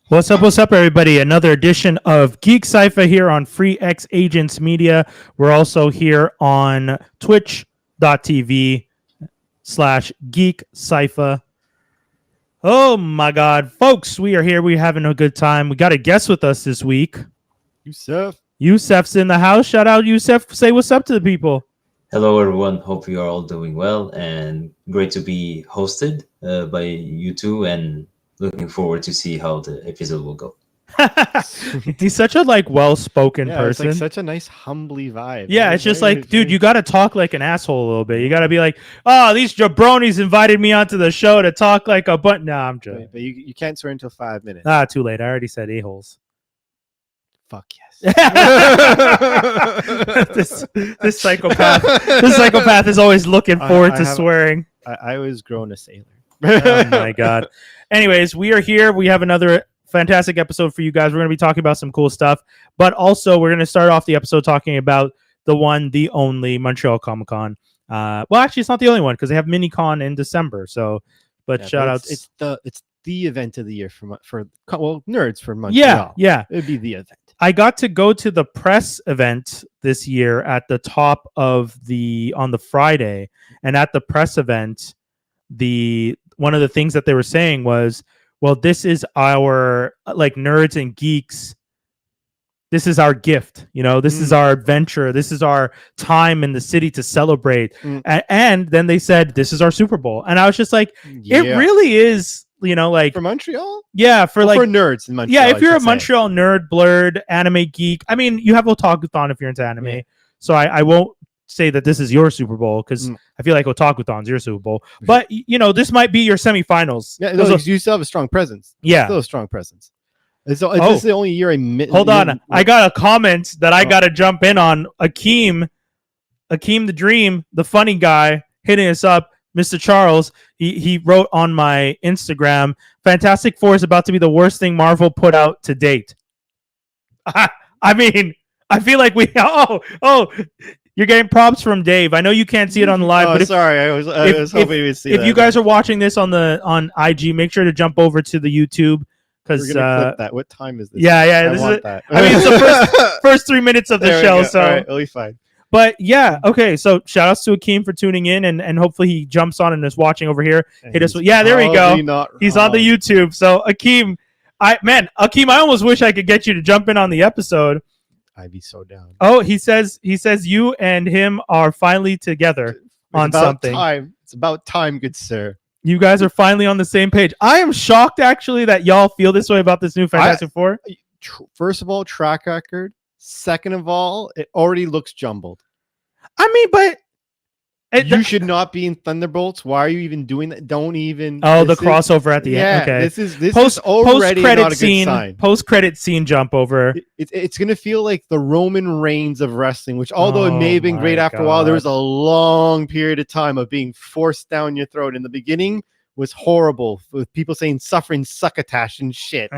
What's up, everybody? Another edition of GeekCypha here on Free X Agents Media. We're also here on twitch.tv/GeekCypha. Oh my God, folks, we are here. We're having a good time. We got a guest with us this week. Youssef's in the house. Shout out, Youssef. Say what's up to the people. Hello, everyone. Hope you are all doing well, and great to be hosted by you two, and looking forward to see how the episode will go. He's such a well-spoken person. It's like such a nice humbly vibe. Yeah, it's just like, dude, you got to talk like an asshole a little bit. You got to be like, oh, these jabronis invited me onto the show to talk like a butt. Nah, I'm joking. But you can't swear until 5 minutes. Too late. I already said a-holes. Fuck yes. this psychopath is always looking forward to swearing. I was grown a sailor. Oh my God. Anyways, we are here. We have another fantastic episode for you guys. We're going to be talking about some cool stuff, but also we're going to start off the episode talking about the only Montreal Comic-Con. Well, actually, it's not the only one because they have MiniCon in December. So, but shout outs. It's the event of the year for nerds for Montreal. Yeah. It'd be the event. I got to go to the press event this year at the top of on the Friday, and at the press event, one of the things that they were saying was, well, this is our nerds and geeks. This is our gift, this is our adventure. This is our time in the city to celebrate. And then they said, this is our Super Bowl. And I was just like, It really is, for Montreal? Yeah. For nerds in Montreal. Yeah. If you're a Montreal nerd, blurred, anime geek, I mean, you have Otakuthon if you're into anime. Yeah. So I won't say that this is your Super Bowl because I feel like Otakuthon's your Super Bowl. But, this might be your semifinals. Yeah, you still have a strong presence. Yeah. Still a strong presence. This is the only year I missed. Hold on. I got a comment that I got to jump in on. Akeem the Dream, the funny guy, hitting us up. Mr. Charles, he wrote on my Instagram, Fantastic Four is about to be the worst thing Marvel put out to date. I mean, I feel like you're getting props from Dave. I know you can't see it on the live, but sorry, I was hoping you would see that. If you guys are watching this on IG, make sure to jump over to the YouTube. Because we're gonna clip that. What time is this? Yeah. I want that. I mean, it's the first 3 minutes of the show, so all right, it'll be fine. But yeah, okay. So shout outs to Akeem for tuning in, and hopefully he jumps on and is watching over here. Hit us. Yeah, there we go. He's on the YouTube. So Akeem, I almost wish I could get you to jump in on the episode. I'd be so down. Oh, he says you and him are finally together on something. It's about time, good sir. You guys are finally on the same page. I am shocked, actually, that y'all feel this way about this new Fantastic Four. First of all, track record. Second of all, it already looks jumbled. I mean, but you should not be in Thunderbolts. Why are you even doing that? Don't even. Oh, the crossover at the end. Okay, this is already not a good sign. Post-credit scene jump over. It's gonna feel like the Roman Reigns of wrestling, which although it may have been great after a while, there was a long period of time of being forced down your throat. In the beginning was horrible with people saying suffering succotash and shit.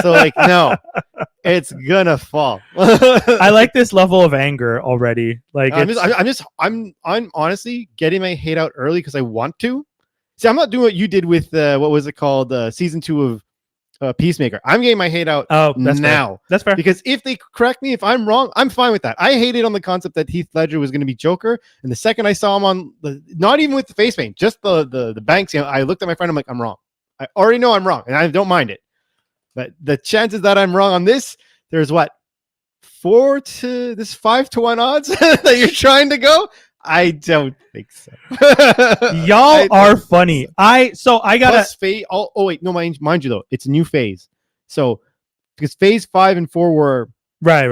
So no, it's gonna fall. I like this level of anger already. I'm honestly getting my hate out early because I want to. See, I'm not doing what you did with what was it called? Season 2 of Peacemaker. I'm getting my hate out now. Fair. That's fair. Because if they correct me, if I'm wrong, I'm fine with that. I hated on the concept that Heath Ledger was going to be Joker, and the second I saw him on not even with the face paint, just the banks, I looked at my friend. I'm like, I'm wrong. I already know I'm wrong, and I don't mind it. But the chances that I'm wrong on this, there's 5 to 1 odds that you're trying to go. I don't think so. Y'all are funny. I gotta phase. Oh wait, no, mind you though, it's a new phase. So because phase 5 and 4 were right.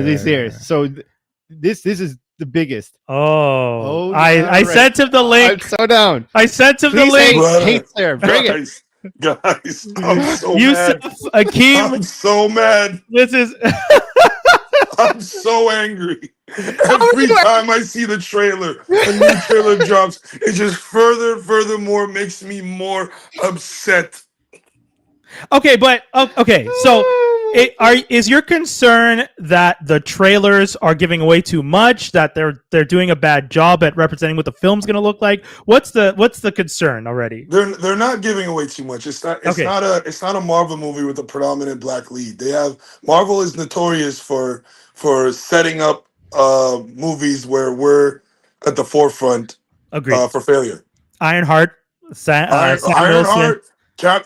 These years. So this is the biggest. I sent him the link. I'm so down. I sent him the link. Hate there. Bring it. Guys, I'm so mad. Akeem, I'm so mad. This is. I'm so angry. Every time I see the trailer, a new trailer drops, it just furthermore makes me more upset. Okay, but okay, so Is your concern that the trailers are giving away too much? That they're doing a bad job at representing what the film's going to look like? What's the concern already? They're not giving away too much. It's not a Marvel movie with a predominant black lead. Marvel is notorious for setting up movies where we're at the forefront for failure. Ironheart, Ironheart, Cap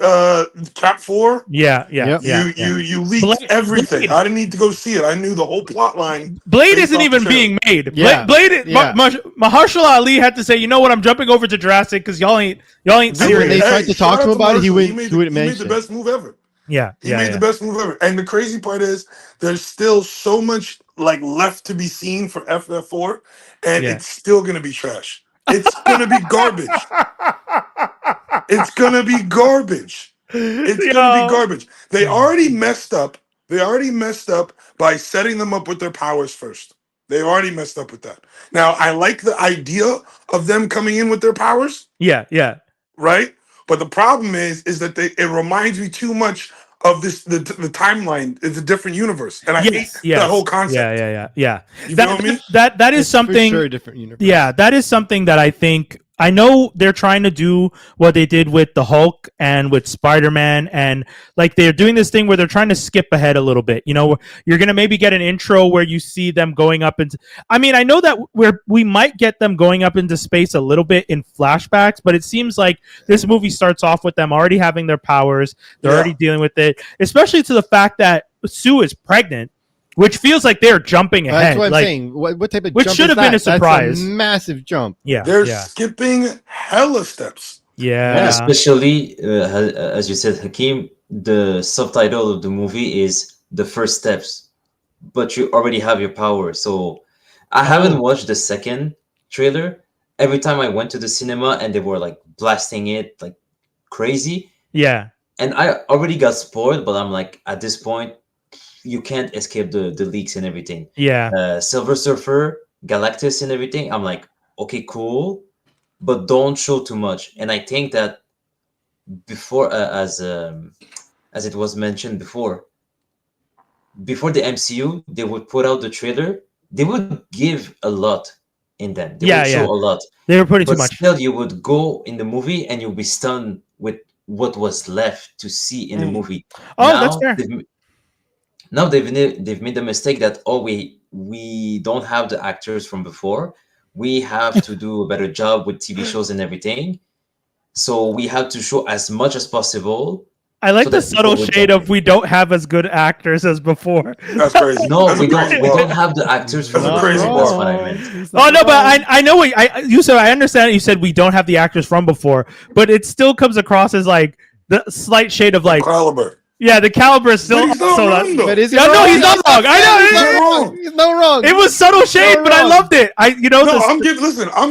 4. Yeah. You leaked everything. Blade. I didn't need to go see it. I knew the whole plot line. Blade isn't even being made. Yeah. Mahershala Ali had to say, you know what, I'm jumping over to Jurassic because y'all ain't serious. When they tried to talk to him about it, he made mention the best move ever. Yeah, He made the best move ever. And the crazy part is there's still so much like left to be seen for FF4, and it's still gonna be trash. It's gonna be garbage. It's gonna be garbage. It's gonna be garbage. They already messed up. By setting them up with their powers first. They already messed up with that. Now I like the idea of them coming in with their powers. Yeah. Right? But the problem is that it reminds me too much of the timeline. It's a different universe, and I hate that whole concept. Yeah. You feel what I mean? That is something. For sure a different universe. Yeah, that is something that I know they're trying to do what they did with the Hulk and with Spider-Man, and like they're doing this thing where they're trying to skip ahead a little bit. You know, you're gonna maybe get an intro where you see them going up into. I mean, I know that we might get them going up into space a little bit in flashbacks, but it seems like this movie starts off with them already having their powers. They're already dealing with it, especially to the fact that Sue is pregnant. Which feels like they're jumping ahead. That's what I'm saying. What type of which jump should have been a surprise? That's a massive jump. Yeah, they're skipping hella steps. Yeah, and especially as you said, Akeem, the subtitle of the movie is the first steps, but you already have your power. So I haven't watched the second trailer. Every time I went to the cinema and they were like blasting it like crazy. Yeah, and I already got spoiled, but I'm like, at this point, you can't escape the leaks and everything. Yeah. Silver Surfer, Galactus and everything. I'm like, okay, cool, but don't show too much. And I think that before, as it was mentioned before the MCU, they would put out the trailer. They would give a lot in them. They would show a lot. They were putting too much. Still, you would go in the movie and you'll be stunned with what was left to see in the movie. Oh, that's fair. Now they've made the mistake that we don't have the actors from before. We have to do a better job with TV shows and everything. So we have to show as much as possible. I like the subtle shade of we don't have as good actors as before. That's crazy. No, we don't have the actors from before. crazy. That's what I meant. Oh no, but I know what you said. I understand that you said we don't have the actors from before, but it still comes across as like the slight shade of like caliber. Yeah, the caliber is still so But is he no, he's not wrong. I know He's not wrong. it was subtle shade, but I loved it. I'm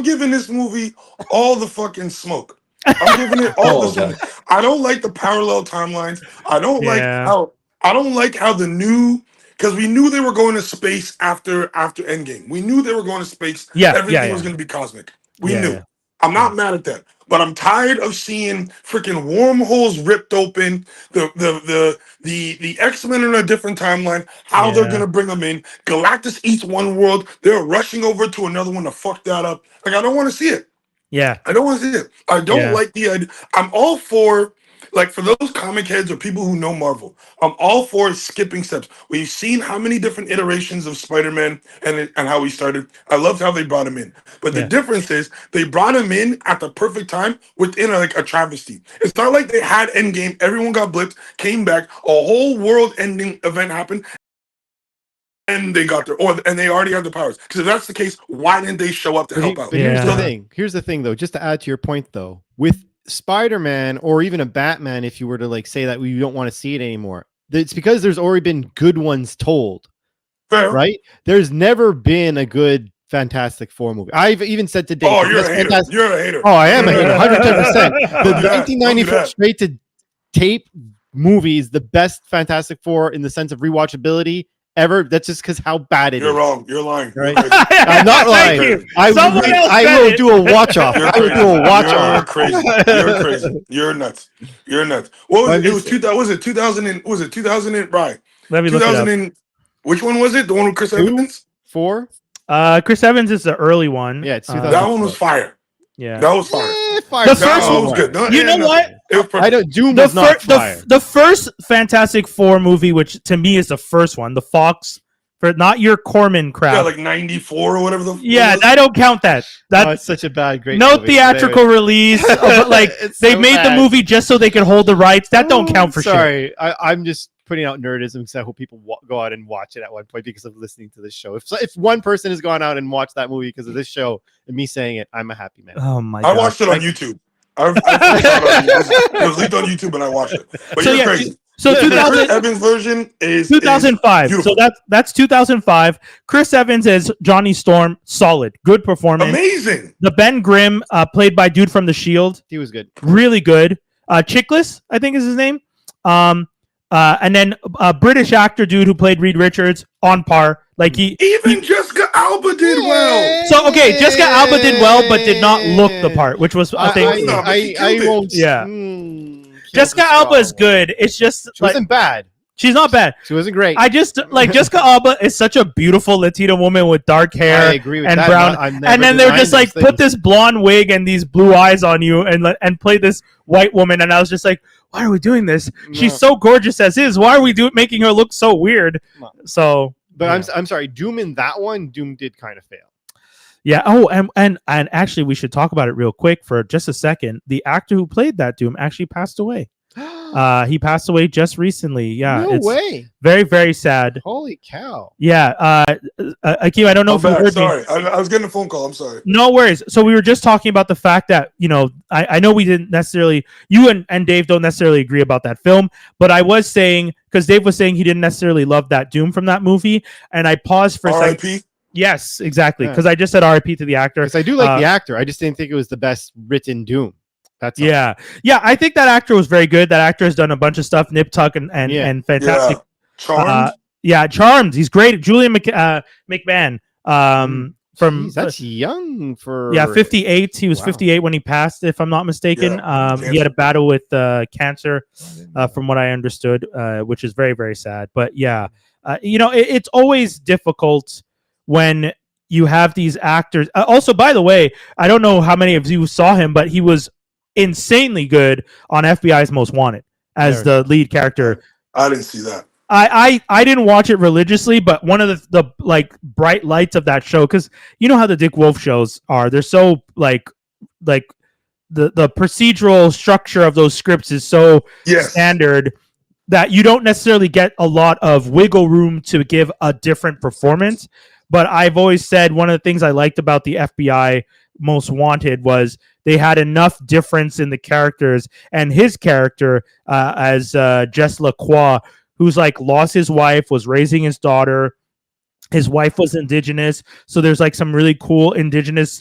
giving this movie all the fucking smoke. I'm giving it all the smoke. I don't like the parallel timelines. I don't like how the new, because we knew they were going to space after Endgame. We knew they were going to space. Everything was going to be cosmic. We knew. Yeah. I'm not mad at that. But I'm tired of seeing freaking wormholes ripped open. The X-Men are in a different timeline. How they're gonna bring them in? Galactus eats one world. They're rushing over to another one to fuck that up. Like I don't want to see it. Yeah, I don't want to see it. I don't like the idea. I'm all for, like, for those comic heads or people who know Marvel, I'm all for skipping steps. We've seen how many different iterations of Spider-Man and how he started. I loved how they brought him in. But the difference is they brought him in at the perfect time within a travesty. It's not like they had Endgame, everyone got blipped, came back, a whole world-ending event happened, and they got their, and they already have the powers. Because if that's the case, why didn't they show up to help out? But here's the thing, though, just to add to your point, though, with Spider-Man or even a Batman, if you were to like say that we don't want to see it anymore, it's because there's already been good ones told. Fair. Right? There's never been a good Fantastic Four movie. I've even said today. Oh, you're a hater. You're a hater. Oh, I am a hater, 110%. The 1994 straight to tape movie is the best Fantastic Four in the sense of rewatchability ever. That's just because how bad it is. You're wrong. You're lying. Right? I'm not lying. I will do a watch off. I will do a watch off. You're crazy. You're crazy. You're nuts. You're nuts. What was it? It was 2000. Was it 2000? Right. Let me look it 2000 up. and which one was it? The one with Chris Two? Evans? 4? Chris Evans is the early one. Yeah, it's Uh, 2000. That one was fire. yeah. That was fire. Fire. The That first one was good. No, You know what? It was perfect. I don't. Doom The, was not fir- fire. the first Fantastic Four movie, which to me is the first one, the Fox, for not your Corman crap. Yeah, like 94 or whatever the. Yeah, it was. I don't count that. Oh, That's it's such a bad, great. no movie. theatrical release. But like It's they so made the bad. movie just so they could hold the rights. That don't Oh, count for shit. sorry. I'm just putting out nerdism because I hope people go out and watch it at one point because of listening to this show. If one person has gone out and watched that movie because of this show and me saying it, I'm a happy man. Oh my I god! watched it on YouTube. It was leaked on YouTube, and I watched it. But So you're yeah, crazy. So The 2000, Chris Evans version is 2005. beautiful. So that's 2005. Chris Evans as Johnny Storm, solid, good performance. Amazing. The Ben Grimm, played by dude from The Shield, He was good. really good. Chickless, I think is his name. And then a British actor dude who played Reed Richards, on par. Like Even Jessica Alba did well. So okay, Jessica Alba did well, but did not look the part, which was I think. No, but she I killed it. won't. Yeah. kill Jessica the Alba is star. good. It's just She like wasn't bad. she's not bad. She wasn't great. I just like Jessica Alba is such a beautiful Latina woman with dark hair I agree with and that. brown. I'm never And then they're denying just like those put things. this blonde wig and these blue eyes on you and play this white woman. And I was just like, why are we doing this? She's No. so gorgeous as is. Why are we making her look so weird? No. So, But yeah. I'm sorry. Doom in that one, Doom did kind of fail. Yeah. Oh, and actually, we should talk about it real quick for just a second. The actor who played that Doom actually passed away. He passed away just recently. Yeah. No it's way. very, very sad. Holy cow. Yeah. Akeem, I don't know I'm if you back. heard me. Sorry. I was getting a phone call. I'm sorry. No worries. So we were just talking about the fact that, I know we didn't necessarily, you and Dave don't necessarily agree about that film, but I was saying, because Dave was saying he didn't necessarily love that Doom from that movie, and I paused for a second. R.I.P. Yes, exactly. Yeah. Because I just said RIP to the actor. Because I do like the actor. I just didn't think it was the best written Doom. That's all. Yeah. Yeah, I think that actor was very good. That actor has done a bunch of stuff, Nip Tuck and fantastic. Yeah. Charmed. Yeah, Charmed. He's great. Julian McMahon. From Jeez, that's young for 58. He was Wow. 58 when he passed, if I'm not mistaken. He had a battle with cancer, from what I understood, which is very, very sad. But yeah, it's always difficult when you have these actors. Also, by the way, I don't know how many of you saw him, but he was insanely good on FBI's Most Wanted as the lead character. I didn't see that. I didn't watch it religiously, but one of the like bright lights of that show, because you know how the Dick Wolf shows are, they're so like the procedural structure of those scripts is so Yes. standard that you don't necessarily get a lot of wiggle room to give a different performance. But I've always said one of the things I liked about the FBI Most Wanted was they had enough difference in the characters, and his character as Jess Lacroix, who's like lost his wife, was raising his daughter. His wife was indigenous, so there's like some really cool indigenous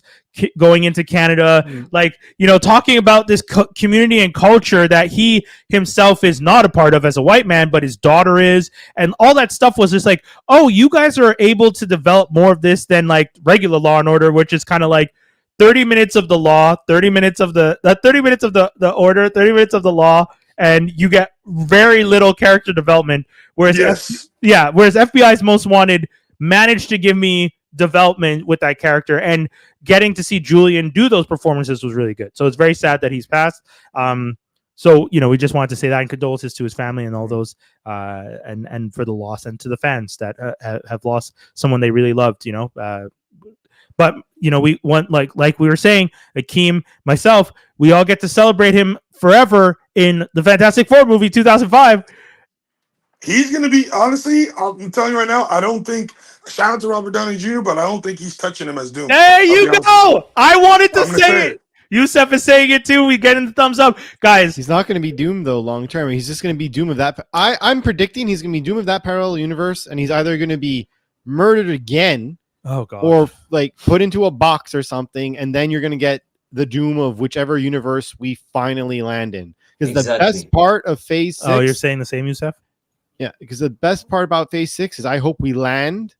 going into Canada, like talking about this community and culture that he himself is not a part of as a white man, but his daughter is, and all that stuff was just like, oh, you guys are able to develop more of this than like regular Law and Order, which is kind of like 30 minutes of the law, 30 minutes of the 30 minutes of the order, 30 minutes of the law, and you get very little character development. Whereas whereas FBI's Most Wanted managed to give me development with that character, and getting to see Julian do those performances was really good. So it's very sad that he's passed. So we just wanted to say that, and condolences to his family and all those, and for the loss, and to the fans that have lost someone they really loved. But we want, like we were saying, Akeem, myself, we all get to celebrate him forever in the Fantastic Four movie 2005. He's going to be, honestly, I'm telling you right now, I don't think, shout out to Robert Downey Jr., but I don't think he's touching him as Doom. There you go. I wanted to I'm gonna say say it. Youssef is saying it too. We getting the thumbs up. Guys, He's not going to be Doom, though, long term. He's just going to be Doom of that. I'm predicting he's going to be Doom of that parallel universe, and he's either going to be murdered again oh god, or like put into a box or something, and then you're going to get the Doom of whichever universe we finally land in. Because the best part of Phase 6... Oh, you're saying the same, Youssef? Yeah, because the best part about Phase 6 is I hope we land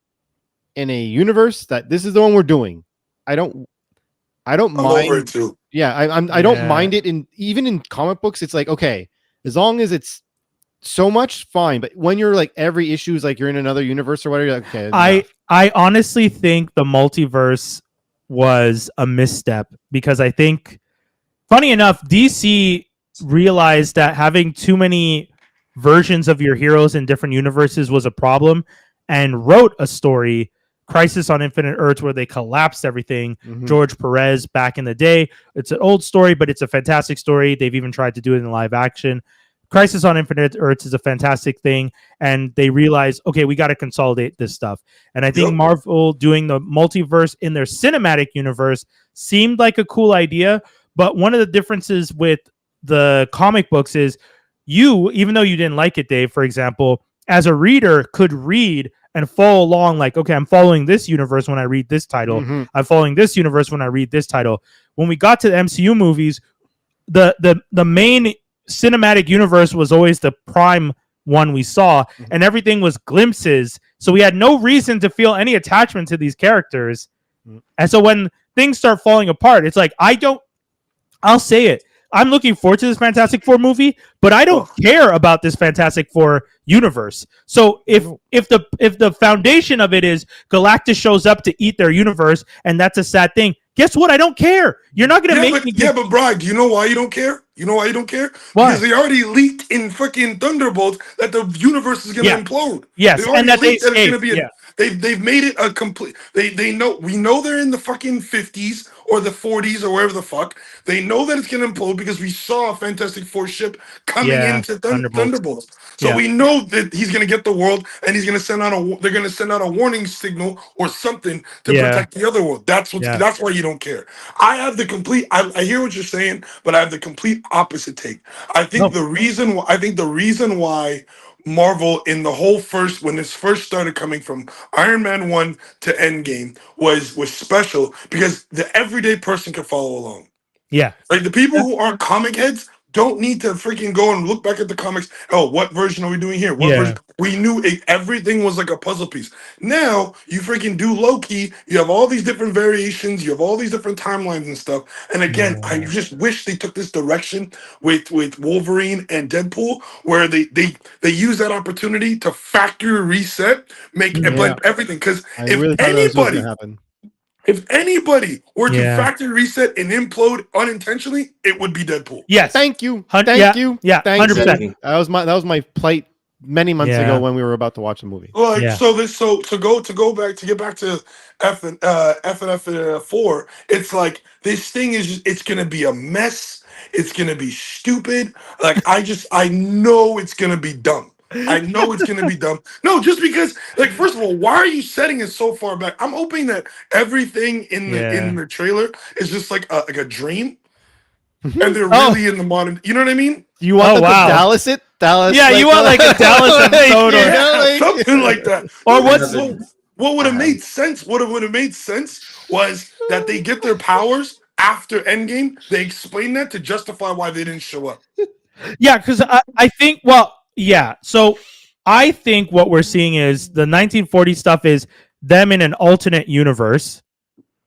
in a universe that this is the one we're doing. I don't I'm mind over it too. Yeah, I don't mind it. Even in comic books, it's like, okay, as long as it's so much, fine. But when you're like every issue is like you're in another universe or whatever, you're like, okay. I honestly think the multiverse was a misstep because I think, funny enough, DC realized that having too many versions of your heroes in different universes was a problem and wrote a story, Crisis on Infinite Earths, where they collapsed everything. Mhm. George Perez back in the day. It's an old story, but it's a fantastic story. They've even tried to do it in live action. Crisis on Infinite Earths is a fantastic thing, and they realize, okay, we got to consolidate this stuff. And I think Marvel doing the multiverse in their cinematic universe seemed like a cool idea, but one of the differences with the comic books is you, even though you didn't like it, Dave, for example, as a reader could read and follow along like, okay, I'm following this universe when I read this title. Mm-hmm. I'm following this universe when I read this title. When we got to the MCU movies, the main cinematic universe was always the prime one we saw, and everything was glimpses. So we had no reason to feel any attachment to these characters. And so when things start falling apart, it's like, I'll say it. I'm looking forward to this Fantastic Four movie, but I don't care about this Fantastic Four universe. So if the foundation of it is Galactus shows up to eat their universe, and that's a sad thing, guess what? I don't care. You're not going to make me. Yeah, but Brian, do you know why you don't care? You know why you don't care? Why? Because they already leaked in fucking Thunderbolts that the universe is going to implode. Yes, and that it's going to be. They've made it a complete. We know they're in the fucking 50s or the 40s or wherever the fuck. They know that it's going to implode because we saw a Fantastic Four ship coming into Thunderbolts. So we know that he's going to get the world, and he's going to send out they're going to send out a warning signal or something to protect the other world. That's why you don't care. I have the complete. I hear what you're saying, but I have the complete opposite take. I think the reason why Marvel in the whole when this first started coming from Iron Man 1 to Endgame was special because the everyday person could follow along. Yeah. Like the people who aren't comic heads don't need to freaking go and look back at the comics. Oh, what version are we doing here? What version? We knew everything was like a puzzle piece. Now you freaking do Loki. You have all these different variations. You have all these different timelines and stuff. And again, I just wish they took this direction with Wolverine and Deadpool, where they use that opportunity to factory reset, blend everything. Because if anybody were to factory reset and implode unintentionally, it would be Deadpool. Yes. Thank you. Yeah, 100%. That was my plight many months ago when we were about to watch the movie. Well, to get back to FNF4, it's like this thing it's gonna be a mess. It's gonna be stupid. Like I know it's gonna be dumb. I know it's going to be dumb. No, just because, like, first of all, why are you setting it so far back? I'm hoping that everything in the trailer is just like a dream, and they're really in the modern. You know what I mean? You want Dallas it? Dallas? Yeah, you want like a Dallas episode or something like that. Or what would have made sense? What would have made sense was that they get their powers after Endgame. They explain that to justify why they didn't show up. Yeah, because I think so I think what we're seeing is the 1940 stuff is them in an alternate universe.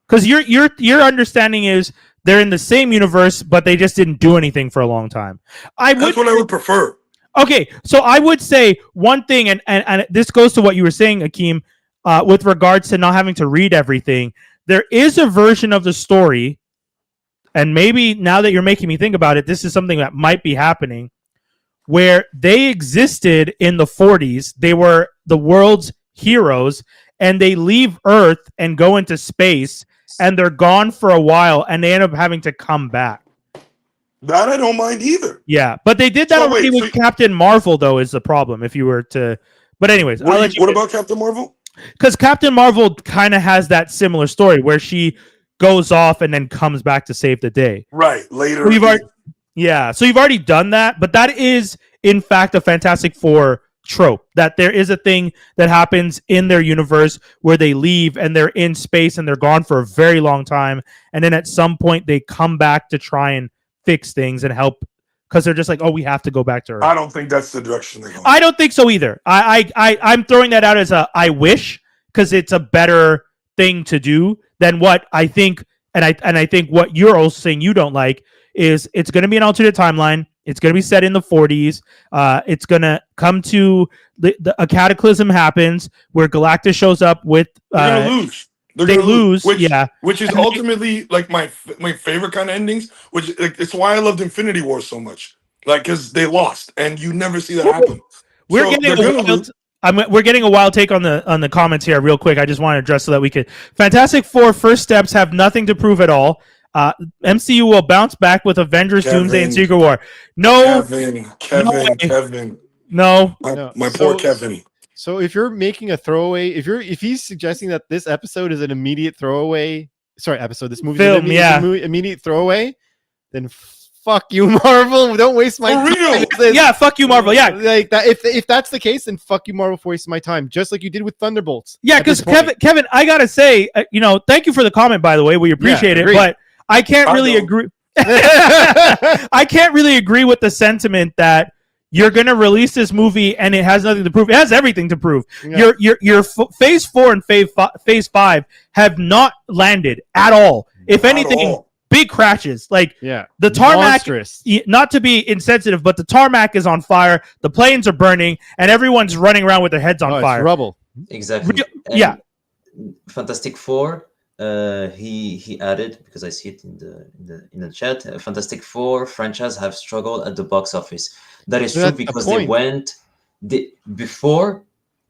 Because your understanding is they're in the same universe, but they just didn't do anything for a long time. That's what I would prefer. Okay, so I would say one thing, and this goes to what you were saying, Akeem, with regards to not having to read everything. There is a version of the story, and maybe now that you're making me think about it, this is something that might be happening, where they existed in the 40s. They were the world's heroes, and they leave Earth and go into space, and they're gone for a while, and they end up having to come back. That I don't mind either. Yeah, but they did that already with Captain Marvel, though, is the problem, if you were to... But anyways... What about Captain Marvel? Because Captain Marvel kind of has that similar story, where she goes off and then comes back to save the day. Right, later. So you've already done that, but that is, in fact, a Fantastic Four trope, that there is a thing that happens in their universe where they leave and they're in space and they're gone for a very long time, and then at some point they come back to try and fix things and help, because they're just like, oh, we have to go back to Earth. I don't think that's the direction they're going. I don't think so either. I'm throwing that out as a I wish, because it's a better thing to do than what I think, and I think what you're also saying you don't like is it's going to be an alternate timeline. It's going to be set in the 40s. It's going to come to a cataclysm happens where Galactus shows up with. They're gonna lose. They gonna lose, which, yeah. Which is ultimately like my favorite kind of endings. Which it's why I loved Infinity War so much. Like, because they lost, and you never see that happen. We're getting a wild take on the comments here, real quick. I just want to address so that we could. Fantastic Four first steps have nothing to prove at all. MCU will bounce back with Avengers, Doomsday, and Secret War. No, Kevin. No, my poor Kevin. So if you're making a throwaway, if he's suggesting that this episode is an immediate throwaway, this movie is an immediate throwaway, then fuck you, Marvel. Don't waste my time. Yeah, fuck you, Marvel. Yeah, like that. If that's the case, then fuck you, Marvel, for wasting my time, just like you did with Thunderbolts. Yeah, because Kevin, I gotta say, thank you for the comment, by the way. We appreciate it, but I can't really agree. I can't really agree with the sentiment that you're going to release this movie and it has nothing to prove. It has everything to prove. Yeah. Your Phase 4 and Phase 5 have not landed at all. If anything, big crashes. Like the tarmac, not to be insensitive, but the tarmac is on fire. The planes are burning, and everyone's running around with their heads on fire. It's rubble. Exactly. Yeah. Fantastic Four. He added, because I see it in the chat. Fantastic Four franchise have struggled at the box office. That is true because they went before,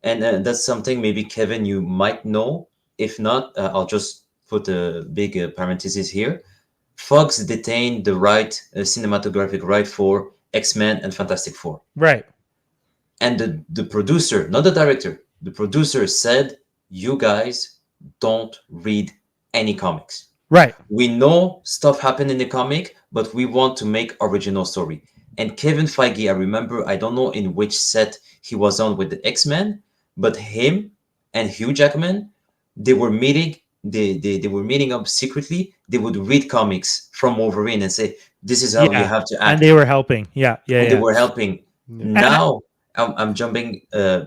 and that's something maybe Kevin you might know. If not, I'll just put a big parenthesis here. Fox detained the cinematographic right for X-Men and Fantastic Four. Right. And the producer, not the director, the producer said, "You guys don't read any comics. Right. We know stuff happened in the comic, but we want to make original story." And Kevin Feige, I remember, I don't know in which set he was on with the X-Men, but him and Hugh Jackman, they were meeting. They were meeting up secretly. They would read comics from Wolverine and say, "This is how you have to act." And they were helping. They were helping. Now I'm jumping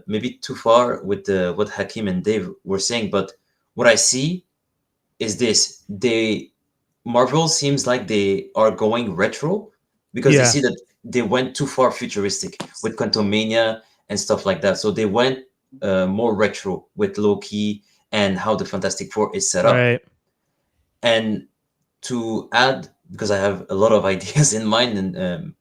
maybe too far with what Akeem and Dave were saying, but what I see is this: Marvel seems like they are going retro because they see that they went too far futuristic with Quantumania and stuff like that. So they went more retro with Loki and how the Fantastic Four is set up. Right. And to add, because I have a lot of ideas in mind and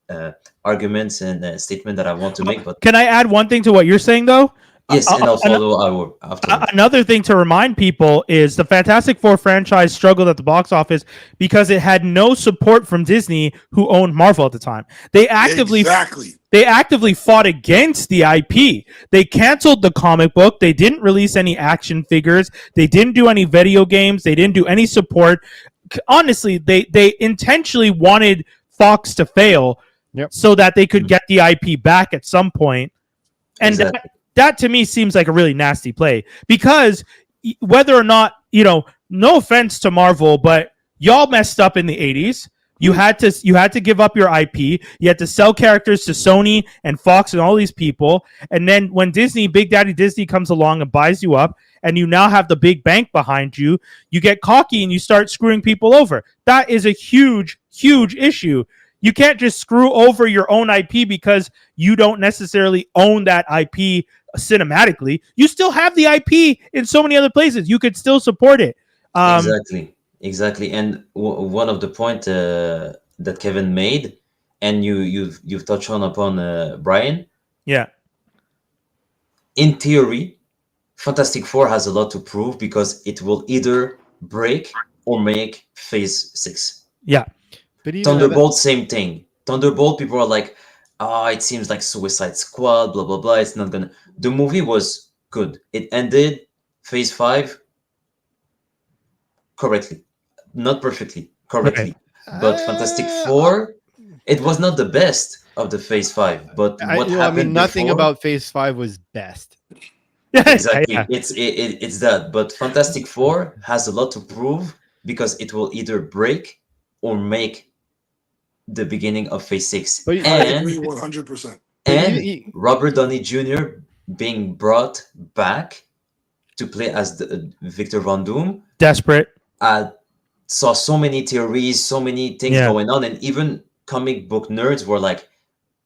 arguments and statement that I want to make. But can I add one thing to what you're saying, though? Yes, and I'll follow after. Another thing to remind people is the Fantastic Four franchise struggled at the box office because it had no support from Disney, who owned Marvel at the time. They actively fought against the IP. They canceled the comic book. They didn't release any action figures. They didn't do any video games. They didn't do any support. Honestly, they intentionally wanted Fox to fail so that they could get the IP back at some point. And that to me seems like a really nasty play, because whether or not, no offense to Marvel, but y'all messed up in the 80s. You had to give up your IP. You had to sell characters to Sony and Fox and all these people. And then when Big Daddy Disney comes along and buys you up, and you now have the big bank behind you, you get cocky and you start screwing people over. That is a huge, huge issue. You can't just screw over your own IP because you don't necessarily own that IP cinematically. You still have the IP in so many other places. You could still support it. Exactly. And one of the point that Kevin made, and you've touched upon Brian. Yeah. In theory, Fantastic Four has a lot to prove because it will either break or make Phase 6. Yeah. But Thunderbolt, same thing. Thunderbolt, people are like, it seems like Suicide Squad, blah, blah, blah. It's not gonna... The movie was good. It ended Phase 5 correctly. Not perfectly, correctly. Okay. But Fantastic Four, it was not the best of the Phase 5. But nothing about Phase 5 was best. Exactly. Yeah. It's that. But Fantastic Four has a lot to prove because it will either break or make the beginning of Phase 6. But I agree 100%. And Robert Downey Jr. being brought back to play as the Victor Von Doom. Desperate. Saw so many theories, so many things going on, and even comic book nerds were like,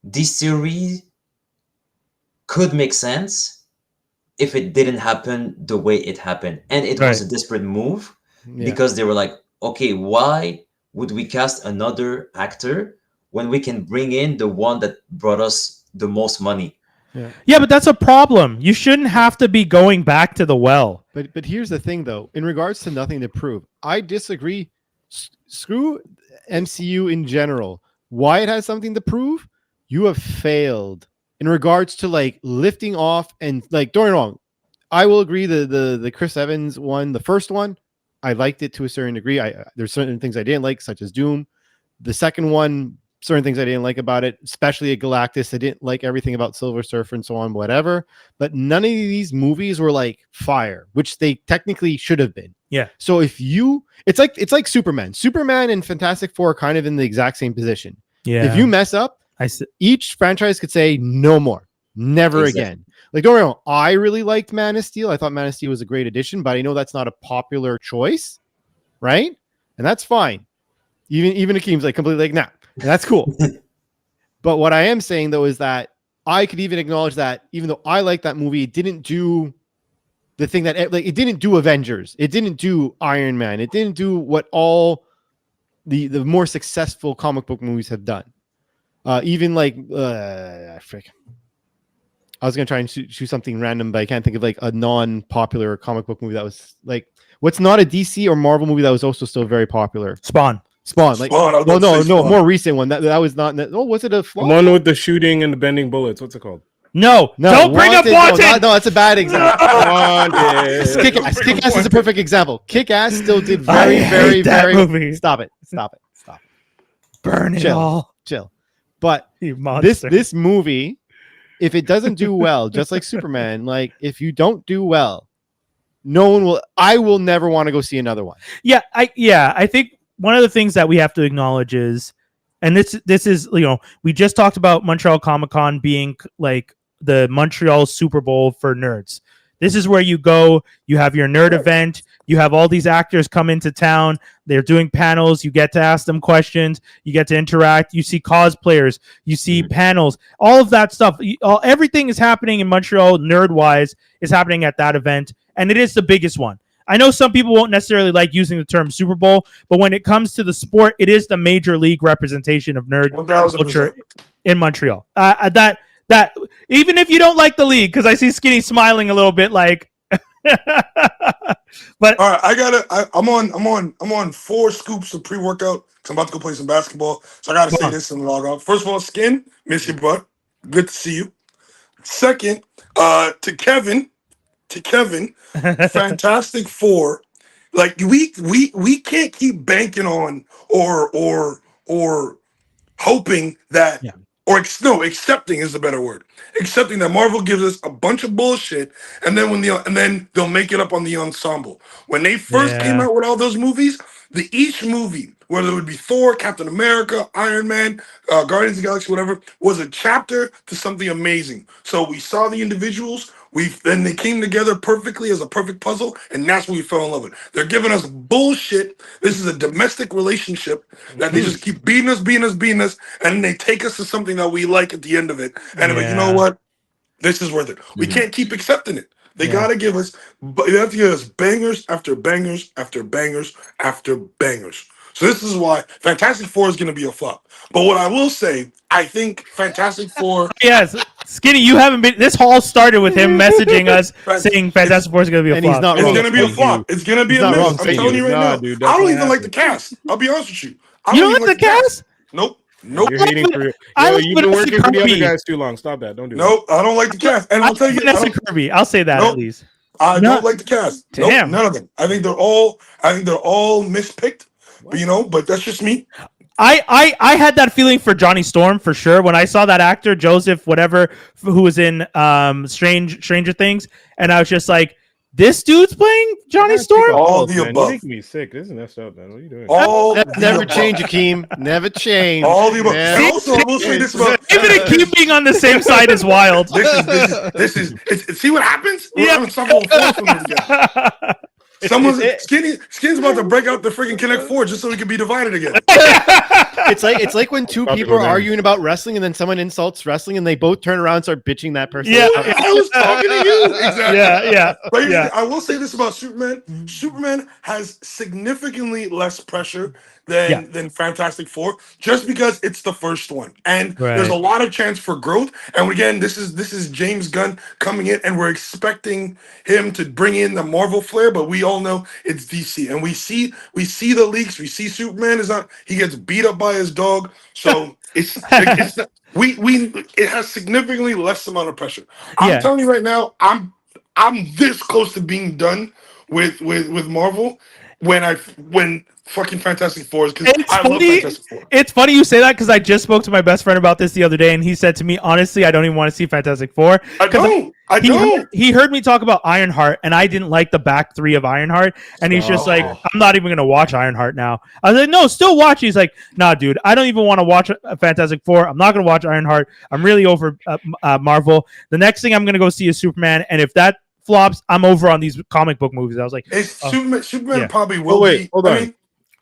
this series could make sense if it didn't happen the way it happened. And it was a desperate move because they were like, okay, why would we cast another actor when we can bring in the one that brought us the most money? Yeah, but that's a problem. You shouldn't have to be going back to the well. But here's the thing, though. In regards to Nothing to Prove, I disagree. Screw MCU in general. Why it has something to prove? You have failed in regards to like lifting off and like. Don't get me wrong. I will agree. The Chris Evans one, the first one, I liked it to a certain degree. There's certain things I didn't like, such as Doom. The second one, certain things I didn't like about it, especially at Galactus. I didn't like everything about Silver Surfer and so on, whatever. But none of these movies were like fire, which they technically should have been. Yeah. So it's like Superman. Superman and Fantastic Four are kind of in the exact same position. Yeah. If you mess up, each franchise could say no more, never again. Like, don't get me wrong, I really liked Man of Steel. I thought Man of Steel was a great addition, but I know that's not a popular choice, right? And that's fine. Even Akeem's like completely like, nah. And that's cool. But what I am saying, though, is that I could even acknowledge that even though I like that movie, it didn't do the thing that like it didn't do Avengers. It didn't do Iron Man. It didn't do what all the more successful comic book movies have done. Even like I was going to try and shoot something random, but I can't think of like a non-popular comic book movie that was like what's not a DC or Marvel movie that was also still very popular. Spawn. Like, well, no, more recent one. That was not. Oh, was it a flop? The one with the shooting and the bending bullets? What's it called? No, don't bring up Wanted. No, that's a bad example. Kick-Ass is a perfect example. Kick-Ass still did very movie. Stop it. Burn it all. Chill. But you monster. this movie, if it doesn't do well, just like Superman, like if you don't do well, no one will. I will never want to go see another one. Yeah, I think. One of the things that we have to acknowledge is, and this is, we just talked about Montreal Comic-Con being like the Montreal Super Bowl for nerds. This is where you go, you have your nerd event, you have all these actors come into town, they're doing panels, you get to ask them questions, you get to interact, you see cosplayers, you see panels, all of that stuff. Everything is happening in Montreal, nerd-wise, is happening at that event, and it is the biggest one. I know some people won't necessarily like using the term Super Bowl, but when it comes to the sport, it is the major league representation of nerd 1000%. culture in Montreal. That even if you don't like the league, because I see Skinny smiling a little bit, like. But all right, I'm on 4 scoops of pre-workout. So I'm about to go play some basketball. So I gotta say this and log off. First of all, Skin, miss your butt. Good to see you. Second, to Kevin. Fantastic Four, like we can't keep banking on or hoping that accepting is the better word. Accepting that Marvel gives us a bunch of bullshit and then they'll make it up on the ensemble. When they first came out with all those movies, each movie, whether it would be Thor, Captain America, Iron Man, Guardians of the Galaxy, whatever, was a chapter to something amazing. So we saw the individuals. Then they came together perfectly as a perfect puzzle, and that's what we fell in love with. They're giving us bullshit. This is a domestic relationship that they just keep beating us, and then they take us to something that we like at the end of it. And they're like, you know what? This is worth it. We can't keep accepting it. They gotta give us, bangers after bangers after bangers after bangers. So this is why Fantastic Four is going to be a flop. But what I will say, I think Fantastic Four. Yes, Skinny, you haven't been. This all started with him messaging us saying Fantastic Four is going to be a flop. He's not it's wrong. going to be a flop. It's going to be a miss. I'm telling you right now. Dude, I don't even like the cast. I'll be honest with you. You don't like the cast? Nope. You're hating for you've been working for the other guys too long. Stop that. Don't do that. Nope, I don't like the cast. And I'll tell you, Kirby. I'll say that at least. I don't like the cast. Damn. Nope, none of them. I think they're all mispicked. But that's just me. I had that feeling for Johnny Storm for sure when I saw that actor Joseph whatever who was in Stranger Things, and I was just like, this dude's playing Johnny Storm. All the above. You make me sick. This is messed up, man. What are you doing? Never change, Akeem. Never change. All the above. Also, I will say this about even Akeem being on the same side is wild. This is. See what happens? Yeah. Skin's about to break out the freaking Connect 4 just so we can be divided again. It's like when two people are arguing about wrestling, and then someone insults wrestling, and they both turn around and start bitching that person. Yeah, I was talking to you. Exactly. Yeah. But I will say this about Superman. Superman has significantly less pressure than Fantastic Four, just because it's the first one, and there's a lot of chance for growth. And again, this is James Gunn coming in, and we're expecting him to bring in the Marvel flair, but we all know it's DC, and we see the leaks. We see Superman he gets beat up by his dog, so it's not, it has significantly less amount of pressure. I'm telling you right now, I'm this close to being done with Marvel when fucking Fantastic Four is, because I love Fantastic Four. It's funny you say that, because I just spoke to my best friend about this the other day, and he said to me, honestly, I don't even want to see Fantastic Four. I don't. He heard me talk about Ironheart, and I didn't like the back three of Ironheart, and he's just like, I'm not even going to watch Ironheart now. I was like, no, still watch. He's like, nah, dude, I don't even want to watch Fantastic Four. I'm not going to watch Ironheart. I'm really over Marvel. The next thing I'm going to go see is Superman, and if that flops, I'm over on these comic book movies. I was like, Superman probably will be. Hold on.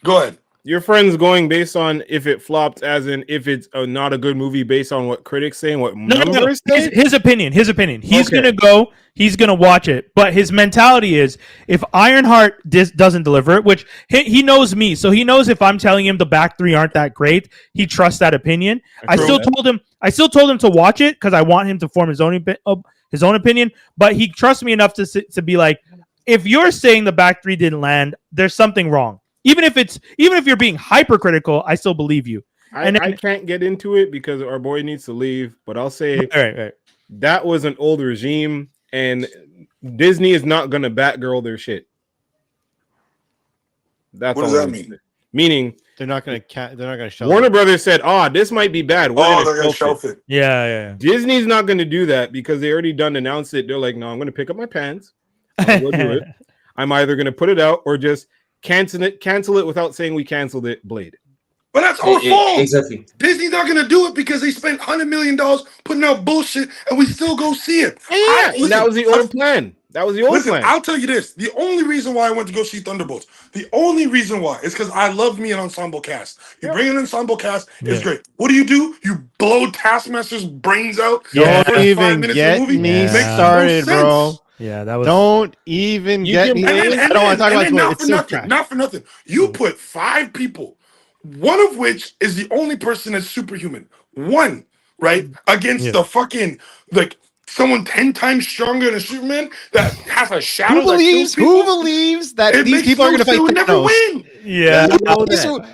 Go ahead. Your friend's going based on if it flopped, as in if it's not a good movie, based on what critics say and what numbers say? His opinion. He's gonna go. He's gonna watch it. But his mentality is, if Ironheart doesn't deliver it, which he knows me, so he knows if I'm telling him the back three aren't that great, he trusts that opinion. I still told him to watch it because I want him to form his own opinion. But he trusts me enough to be like, if you're saying the back three didn't land, there's something wrong. Even if you're being hypercritical, I still believe you. I can't get into it because our boy needs to leave, but I'll say that was an old regime, and Disney is not going to Batgirl their shit. That's what does that mean? Meaning they're not going to shelf Warner Brothers said, this might be bad. They're going to shelf it. Yeah. Disney's not going to do that because they already announced it. They're like, no, I'm going to pick up my pants. I'm going to do it. I'm either going to put it out or just cancel it without saying we canceled it. Blade. But that's our fault. Exactly. Disney's not going to do it because they spent $100 million putting out bullshit, and we still go see it. That was the old plan. I'll tell you this. The only reason why I went to go see Thunderbolts, the only reason why is because I love me an ensemble cast. You bring an ensemble cast, it's great. What do? You blow Taskmaster's brains out. Don't even get me started, bro. Yeah, that was. Don't even get me. I don't want to talk about it. Not for nothing. You put 5 people, one of which is the only person that's superhuman. One, right? Against the fucking, like, someone 10 times stronger than Superman that has a shadow. Who believes that these people are going to fight Thanos? Never win. Yeah.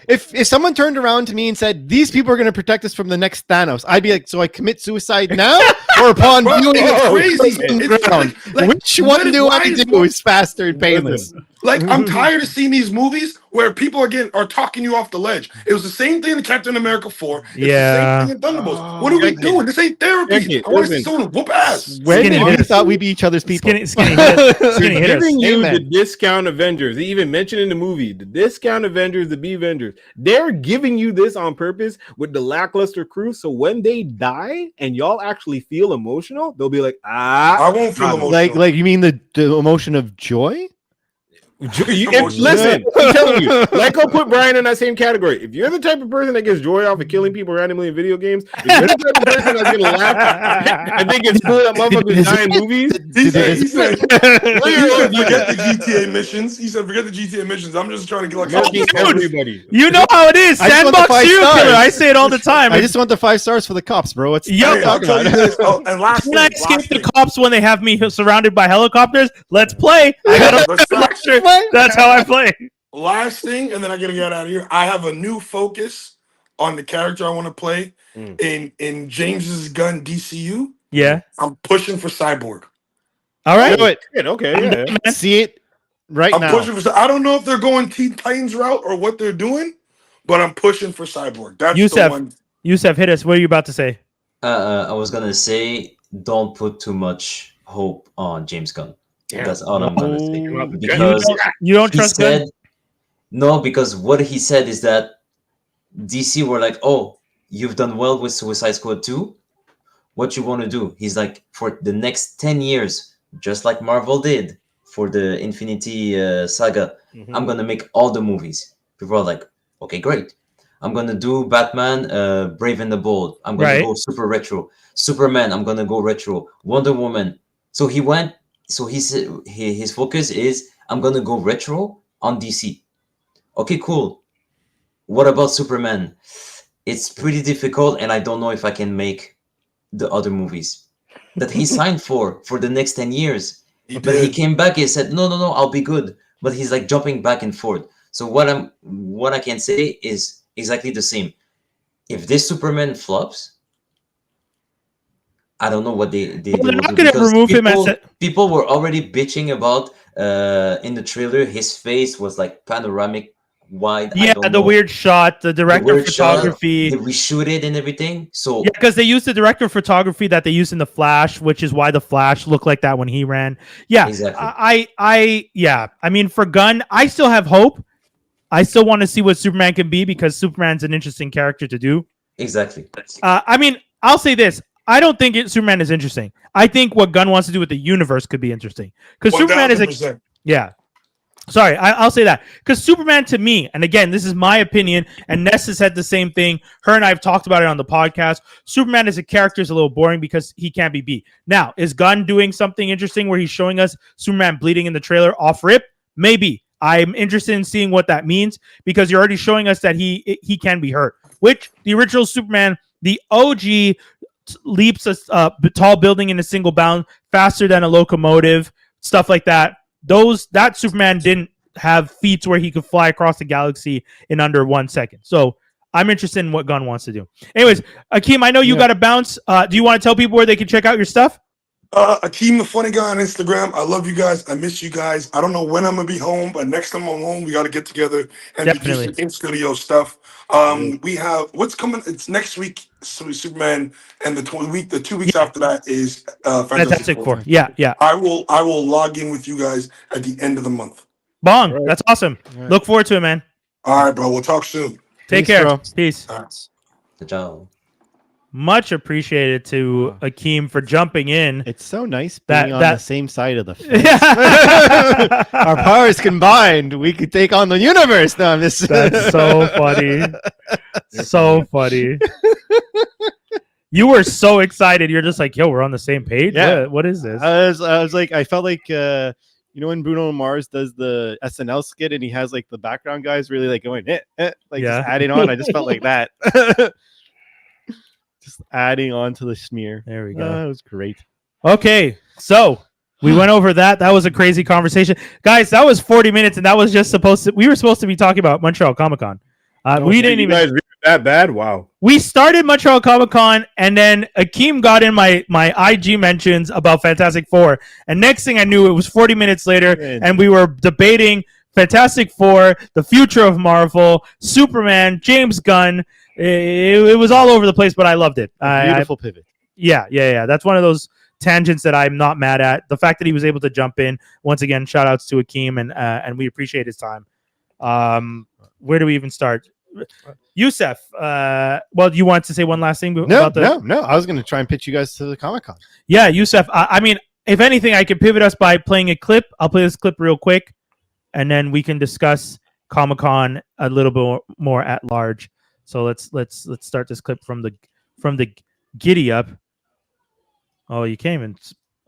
If someone turned around to me and said, these people are going to protect us from the next Thanos, I'd be like, so I commit suicide now? Or upon viewing it's crazy. Like, which one do I do is faster and painless? Like, I'm tired of seeing these movies where people again are talking you off the ledge. It was the same thing in Captain America 4. It's the same thing in Thunderbolts. What are we doing? This ain't therapy. I want to see someone whoop ass. When we thought we'd be each other's people. Skinny hitters. Giving you the discount Avengers. They even mentioned in the movie the discount Avengers, the B Avengers. They're giving you this on purpose with the lackluster crew. So when they die and y'all actually feel emotional, they'll be like, I won't feel emotional. Like you mean the emotion of joy? Listen, I'm telling you, like I'll put Brian in that same category. If you're the type of person that gets joy off of killing people randomly in video games, if you're the type of person that's gonna laugh, I think it's cool that motherfuckers die in movies. He said, forget the GTA missions. He said, forget the GTA missions. I'm just trying to get like everybody. You know how it is. Sandbox serial killer. I say it all the time. I just want the 5 stars for the cops, bro. I'll tell you this. And last thing, I escape the cops when they have me surrounded by helicopters? Let's play. I got That's how I play. Last thing, and then I gotta get out of here. I have a new focus on the character I want to play in James's Gunn DCU. Yeah, I'm pushing for Cyborg. All right, do it. Okay, yeah. See it right now. I'm pushing for. I don't know if they're going Teen Titans route or what they're doing, but I'm pushing for Cyborg. That's the one. Youssef, hit us. What are you about to say? I was gonna say, don't put too much hope on James Gunn. Yeah. That's all I'm gonna say. Because you don't trust Gunn? No, because what he said is that DC were like, "Oh, you've done well with Suicide Squad 2. What you want to do?" He's like, "For the next 10 years, just like Marvel did for the Infinity Saga, I'm gonna make all the movies." People are like, "Okay, great." I'm gonna do Batman, Brave and the Bold. I'm gonna Right. go super retro. Superman, I'm gonna go retro. Wonder Woman. So he went. So his focus is I'm gonna go retro on DC. Okay, cool. What about Superman? It's pretty difficult, and I don't know if I can make the other movies that he signed for the next 10 years. But he came back and said, no, I'll be good. But he's like jumping back and forth. So what I can say is exactly the same. If this Superman flops, I don't know what they Well, they're will not do, going to because remove him as people were already bitching about in the trailer his face was like panoramic wide. I yeah, don't the know. weird shot, the director of weird shot, photography. they reshoot it and everything. So Yeah, because they used the director of photography that they used in the Flash, which is why the Flash looked like that when he ran. Yeah, exactly. I mean, for Gunn, I still have hope. I still want to see what Superman can be because Superman's an interesting character to do. Exactly. I mean, I'll say this. I don't think Superman is interesting. I think what Gunn wants to do with the universe could be interesting. Because Superman is 1000%. yeah. Sorry, I'll say that. Because Superman to me, and again, this is my opinion, and Ness has said the same thing. Her and I have talked about it on the podcast. Superman as a character is a little boring because he can't be beat. Now, is Gunn doing something interesting where he's showing us Superman bleeding in the trailer off rip? Maybe. I'm interested in seeing what that means because you're already showing us that he can be hurt. Which the original Superman, the OG, leaps a tall building in a single bound faster than a locomotive, stuff like that. That Superman didn't have feats where he could fly across the galaxy in under 1 second. So I'm interested in what Gunn wants to do. Anyways, Akeem, I know you got to bounce. Do you want to tell people where they can check out your stuff? Akeem the Funny Guy on Instagram. I love you guys. I miss you guys. I don't know when I'm gonna be home, but next time I'm home, we got to get together and Definitely. do some in-studio stuff. We have what's coming. It's next week, Superman, and the 2 weeks after that is Fantastic Four. Yeah. I will log in with you guys at the end of the month. Bong, that's awesome. Right. Look forward to it, man. All right, bro. We'll talk soon. Take Peace, care. bro. Peace. All right. Good job. Much appreciated to Akeem for jumping in. It's so nice being on that- the same side of the fence. Our powers combined, we could take on the universe. No, I'm just That's so funny. So funny. You were so excited. You're just like, yo, we're on the same page. Yeah. What is this? I was like, I felt like you know when Bruno Mars does the SNL skit and he has like the background guys really like going like Yeah. just adding on. I just felt like that. Just adding on to the smear. There we go. That was great. Okay, so we went over that. That was a crazy conversation, guys. That was 40 minutes, and that was just we were supposed to be talking about Montreal Comic-Con. We didn't even. You guys read that bad? Wow. We started Montreal Comic-Con, and then Akeem got in my IG mentions about Fantastic Four, and next thing I knew, it was 40 minutes later, and we were debating Fantastic Four, the future of Marvel, Superman, James Gunn. It was all over the place, but I loved it. Beautiful pivot. Yeah. That's one of those tangents that I'm not mad at. The fact that he was able to jump in. Once again, shout outs to Akeem, and we appreciate his time. Where do we even start? Youssef, well, you want to say one last thing about the... No. I was going to try and pitch you guys to the Comic-Con. Yeah, Youssef. I mean, if anything, I could pivot us by playing a clip. I'll play this clip real quick, and then we can discuss Comic-Con a little bit more at large. So let's start this clip from the giddy up. Oh, you came and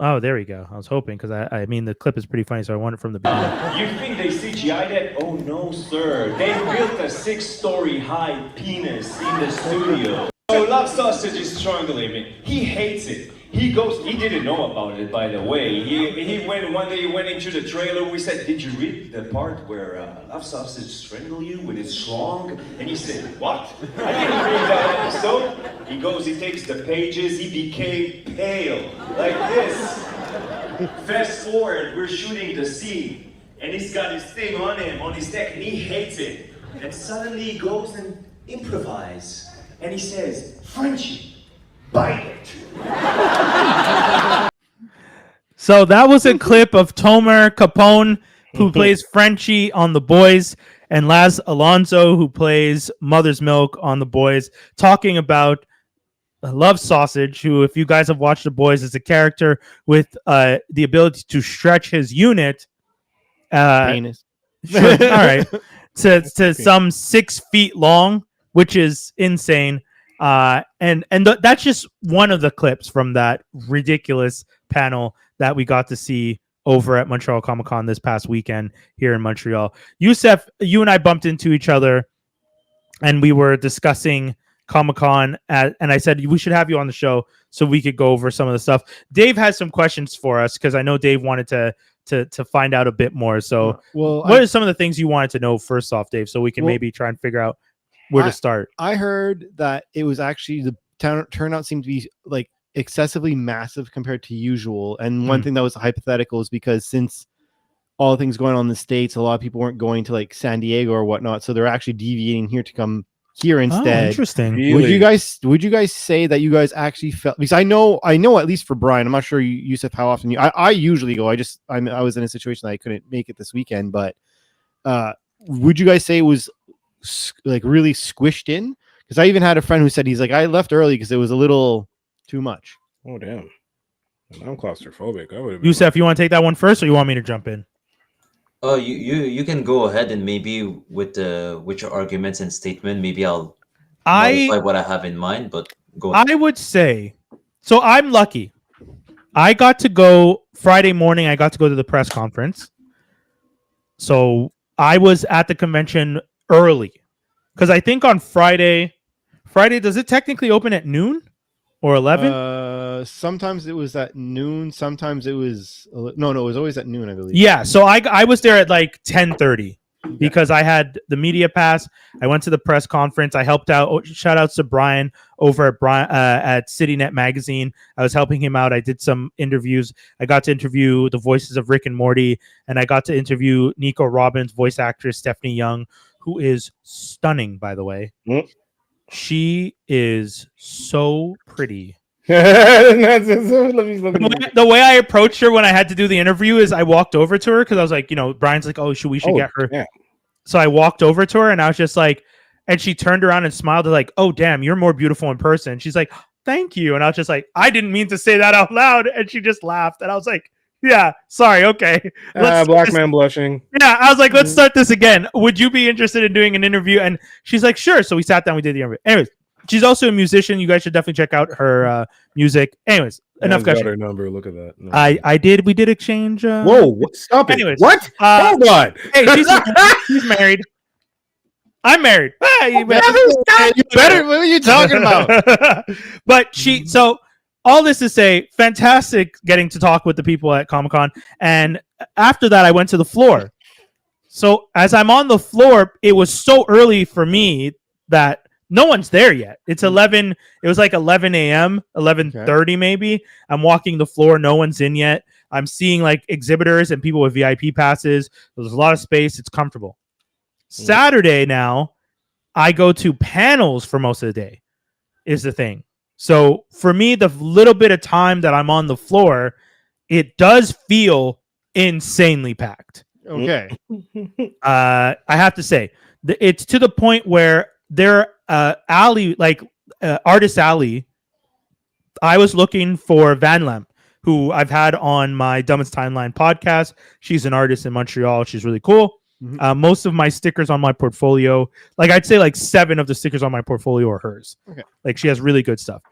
oh, there we go. I was hoping because I mean the clip is pretty funny, so I want it from the beginning. You think they CGI'd it? Oh no, sir. They built a 6-story high penis in the studio. So Love Sausage is strangling me. He hates it. He didn't know about it, by the way. One day he went into the trailer. We said, did you read the part where Love Sausage strangled you with his schlong? And he said, what? I didn't read that episode. He takes the pages, he became pale, like this. Fast forward, we're shooting the scene, and he's got his thing on him, on his neck, and he hates it. And suddenly he goes and improvises, and he says, Frenchie. Bite it. So that was a clip of Tomer Capone, who plays Frenchie on The Boys, and Laz Alonso, who plays Mother's Milk on The Boys, talking about Love Sausage, who, if you guys have watched The Boys, is a character with the ability to stretch his unit. Penis. Sure, all right. To some 6 feet long. which is insane. That's just one of the clips from that ridiculous panel that we got to see over at Montreal Comic-Con this past weekend here in Montreal. Youssef, you and I bumped into each other and we were discussing Comic-Con and I said we should have you on the show so we could go over some of the stuff. Dave has some questions for us because I know Dave wanted to find out a bit more. So what are some of the things you wanted to know first off, Dave, so we can maybe try and figure out where to start? I heard that it was actually the turnout seemed to be like excessively massive compared to usual. And one thing that was hypothetical is because since all the things going on in the States, a lot of people weren't going to like San Diego or whatnot. So they're actually deviating here to come here instead. Oh, interesting. Really? Would you guys say that you guys actually felt, because I know at least for Brian, I'm not sure Youssef how often I usually go. I was in a situation that I couldn't make it this weekend, but would you guys say it was like really squished in? Because I even had a friend who said he's like, I left early because it was a little too much. Oh damn, I'm claustrophobic. Youssef, you want to take that one first, or you want me to jump in? Oh, you can go ahead, and maybe with your arguments and statement, maybe I'll modify what I have in mind. But go ahead. I would say, so I'm lucky. I got to go Friday morning. I got to go to the press conference. So I was at the convention early because I think on Friday, does it technically open at noon or 11? Sometimes it was at noon. Sometimes it was no, it was always at noon, I believe. Yeah, so I was there at like 10:30 because I had the media pass. I went to the press conference. I helped out. Shout outs to Brian over at CityNet Magazine. I was helping him out. I did some interviews. I got to interview the voices of Rick and Morty, and I got to interview Nico Robbins' voice actress Stephanie Young, who is stunning, by the way. She is so pretty. The way I approached her when I had to do the interview is I walked over to her because I was like, Brian's like, oh, we should get her. Yeah. So I walked over to her and I was just like, and she turned around and smiled like, oh, damn, you're more beautiful in person. She's like, thank you. And I was just like, I didn't mean to say that out loud. And she just laughed. And I was like, yeah, sorry. Okay. Black man blushing. Yeah. I was like, let's start this again. Would you be interested in doing an interview? And she's like, sure. So we sat down, we did the interview. Anyways, she's also a musician. You guys should definitely check out her music. Anyways, enough got her number. Look at that. No. I did. We did exchange. Whoa! Stop it. Anyways, what? Hold on. Hey, she's married. I'm married. Hey, better. What are you talking about? But so all this to say, fantastic getting to talk with the people at Comic-Con. And after that, I went to the floor. So as I'm on the floor, it was so early for me that no one's there yet. It's 11. It was like 11 a.m., 11:30 maybe. I'm walking the floor. No one's in yet. I'm seeing like exhibitors and people with VIP passes. There's a lot of space. It's comfortable. Saturday now, I go to panels for most of the day is the thing. So for me, the little bit of time that I'm on the floor, it does feel insanely packed. Okay. I have to say, it's to the point where there alley, like Artist Alley, I was looking for Van Lamp, who I've had on my Dumbest Timeline podcast. She's an artist in Montreal. She's really cool. Most of my stickers on my portfolio, like I'd say like 7 of the stickers on my portfolio are hers. Okay. Like she has really good stuff.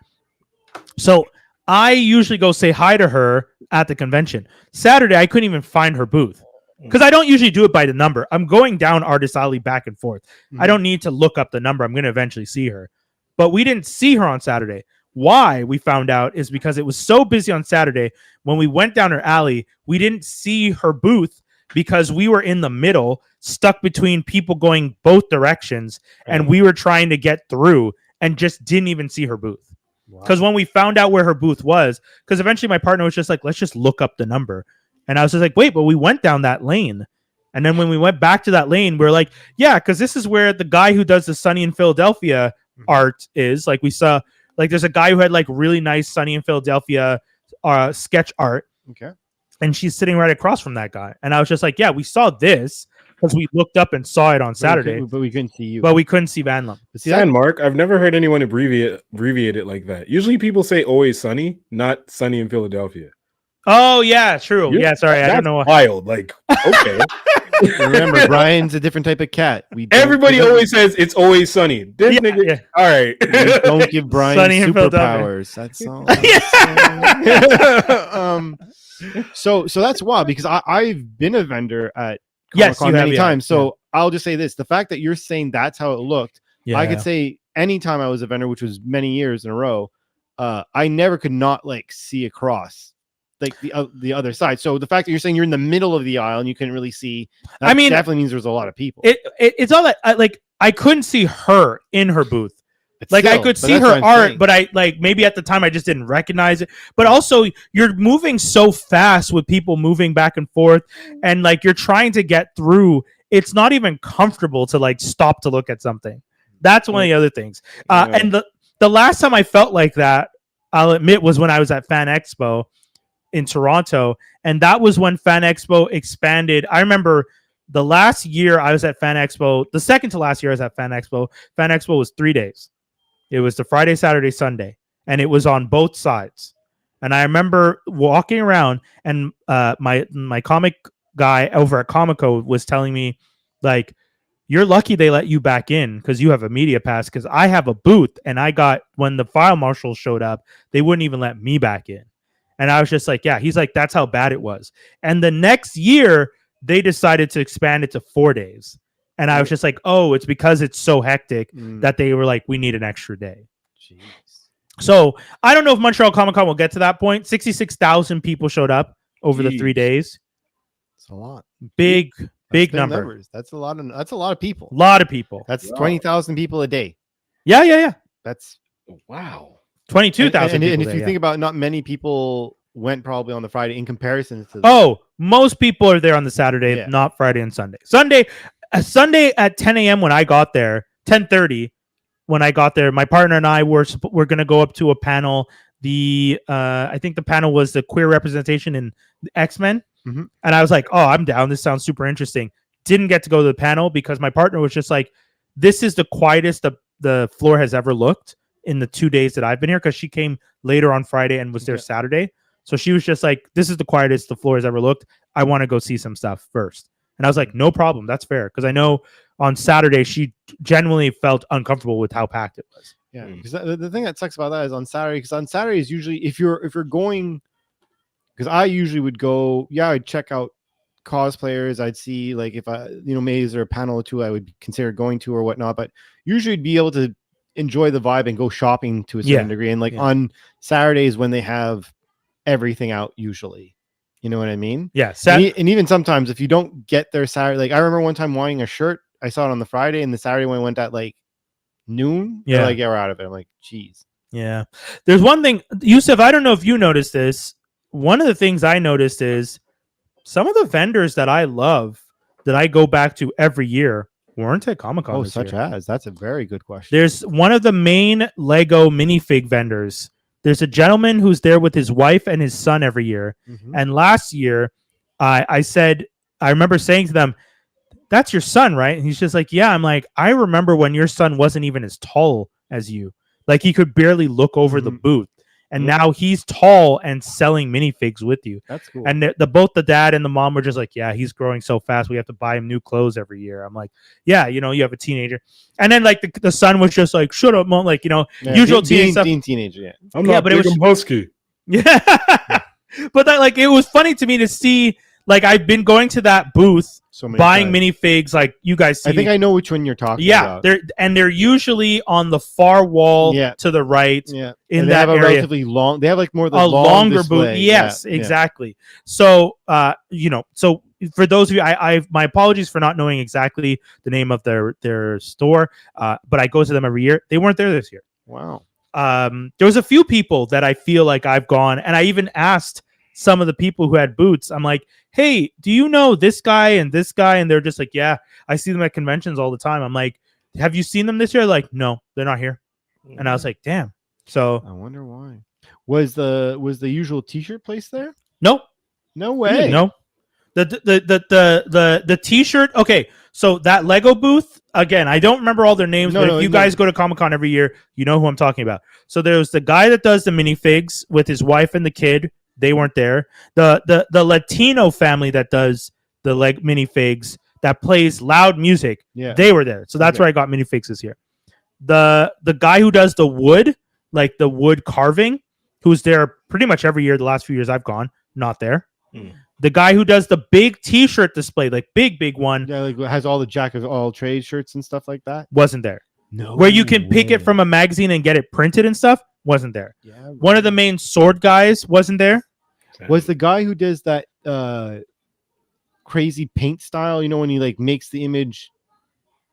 So I usually go say hi to her at the convention. Saturday, I couldn't even find her booth because I don't usually do it by the number. I'm going down Artist Alley back and forth. I don't need to look up the number. I'm going to eventually see her. But we didn't see her on Saturday. Why we found out is because it was so busy on Saturday. When we went down her alley, we didn't see her booth because we were in the middle, stuck between people going both directions, and we were trying to get through and just didn't even see her booth. Because when we found out where her booth was, because eventually my partner was just like, let's just look up the number. And I was just like, wait, but we went down that lane. And then when we went back to that lane, we we're like, yeah, because this is where the guy who does the Sunny in Philadelphia art is. Like we saw, like there's a guy who had like really nice Sunny in Philadelphia sketch art. Okay. And she's sitting right across from that guy. And I was just like, yeah, we saw this because we looked up and saw it on Saturday. But we couldn't see you. But we couldn't see Van Lam. See that, Mark? I've never heard anyone abbreviate it like that. Usually people say always sunny, not sunny in Philadelphia. Oh, yeah, true. Yeah, sorry. I don't know. Wild. Like, okay. Remember, Brian's a different type of cat. Everybody always says it's always sunny. This nigga, all right. We don't give Brian Sunny in Philadelphia. superpowers. That's all. So that's wild because I've been a vendor at Yes, Comic-Con you have, many yeah. times. So I'll just say this: the fact that you're saying that's how it looked, I could say anytime I was a vendor, which was many years in a row, I never could not like see across like the other side. So the fact that you're saying you're in the middle of the aisle and you couldn't really see, that definitely means there's a lot of people. It's all that I couldn't see her in her booth. But Like still, I could but see that's her what I'm art, saying. but I like maybe at the time I just didn't recognize it. But also you're moving so fast with people moving back and forth, and like you're trying to get through. It's not even comfortable to like stop to look at something. That's one of the other things. And the last time I felt like that, I'll admit, was when I was at Fan Expo in Toronto, and that was when Fan Expo expanded. I remember the last year I was at Fan Expo, the second to last year I was at Fan Expo. Fan Expo was 3 days. It was the Friday, Saturday, Sunday, and it was on both sides. And I remember walking around, and my comic guy over at Comic-Con was telling me, like, you're lucky they let you back in because you have a media pass, because I have a booth, and when the file marshal showed up, they wouldn't even let me back in. And I was just like, yeah, he's like, that's how bad it was. And the next year, they decided to expand it to 4 days. And I was just like, oh, it's because it's so hectic that they were like, we need an extra day. Jeez. So I don't know if Montreal Comic-Con will get to that point. 66,000 people showed up over the 3 days. It's a lot. Big Big number. numbers. That's a lot of people. A lot of people. That's 20,000 people a day. Yeah. That's Wow. 22,000 And people. if you think about, not many people went probably on the Friday in comparison to most people are there on the Saturday, not Friday and Sunday. Sunday at 10 a.m. when I got there, 10:30 when I got there, my partner and I were going to go up to a panel. I think the panel was the queer representation in X-Men. Mm-hmm. And I was like, oh, I'm down. This sounds super interesting. Didn't get to go to the panel because my partner was just like, this is the quietest the floor has ever looked in the 2 days that I've been here, because she came later on Friday and was there Saturday. So she was just like, this is the quietest the floor has ever looked. I want to go see some stuff first. And I was like, no problem. That's fair. Because I know on Saturday, she genuinely felt uncomfortable with how packed it was. Yeah. Because the thing that sucks about that is on Saturday, because on Saturday is usually, if you're going, because I usually would go, I'd check out cosplayers. I'd see, like, if maybe is there a panel or two I would consider going to or whatnot, but usually be able to enjoy the vibe and go shopping to a certain degree. And on Saturdays when they have everything out, usually, you know what I mean? Yeah. And even sometimes if you don't get there Saturday, like I remember one time wanting a shirt, I saw it on the Friday, and the Saturday one went at like noon. Yeah. Like, we're out of it. I'm like, geez. Yeah. There's one thing, Youssef, I don't know if you noticed this. One of the things I noticed is some of the vendors that I love, that I go back to every year, weren't at Comic-Con. Oh, this such year. as? That's a very good question. There's one of the main Lego minifig vendors. There's a gentleman who's there with his wife and his son every year. Mm-hmm. And last year, I remember saying to them, that's your son, right? And he's just like, yeah. I'm like, I remember when your son wasn't even as tall as you. Like, he could barely look over the booth. And now he's tall and selling minifigs with you. That's cool. And both the dad and the mom were just like, yeah, he's growing so fast. We have to buy him new clothes every year. I'm like, yeah, you have a teenager. And then like the son was just like, shut up, Mom. Like, usual teenage stuff. Teenager, yeah. I'm not but it was husky. Yeah. But that, like, it was funny to me to see, like, I've been going to that booth, So many buying times. minifigs, like you guys see. I think I know which one you're talking Yeah, about. they're usually on the far wall Yeah. to the right. Yeah. In And they that have a area. relatively long. They have like more of the A long longer display. booth. Yes, Yeah, exactly. So, so for those of you, I my apologies for not knowing exactly the name of their store, but I go to them every year. They weren't there this year. Wow. There was a few people that I feel like I've gone, and I even asked some of the people who had booths. I'm like, hey, do you know this guy and this guy? And they're just like, yeah, I see them at conventions all the time. I'm like, have you seen them this year? Like, no, they're not here. And I was like, damn. So I wonder why. Was the usual T-shirt place there? nope. No way. No. The T-shirt. Okay, so that Lego booth again. I don't remember all their names, but if you guys go to Comic-Con every year, you know who I'm talking about. So there's the guy that does the minifigs with his wife and the kid. They weren't there. The Latino family that does the minifigs, that plays loud music. Yeah. They were there. So that's where I got minifigs this year. The guy who does the wood, like the wood carving, who's there pretty much every year the last few years I've gone, not there. The guy who does the big t-shirt display, like big one, Yeah, like has all the Jack of all trades shirts and stuff like that. wasn't there. No. Where you can pick it from a magazine and get it printed and stuff, wasn't there. Yeah. One of the main sword guys wasn't there. Was the guy who does that crazy paint style, you know, when he like makes the image,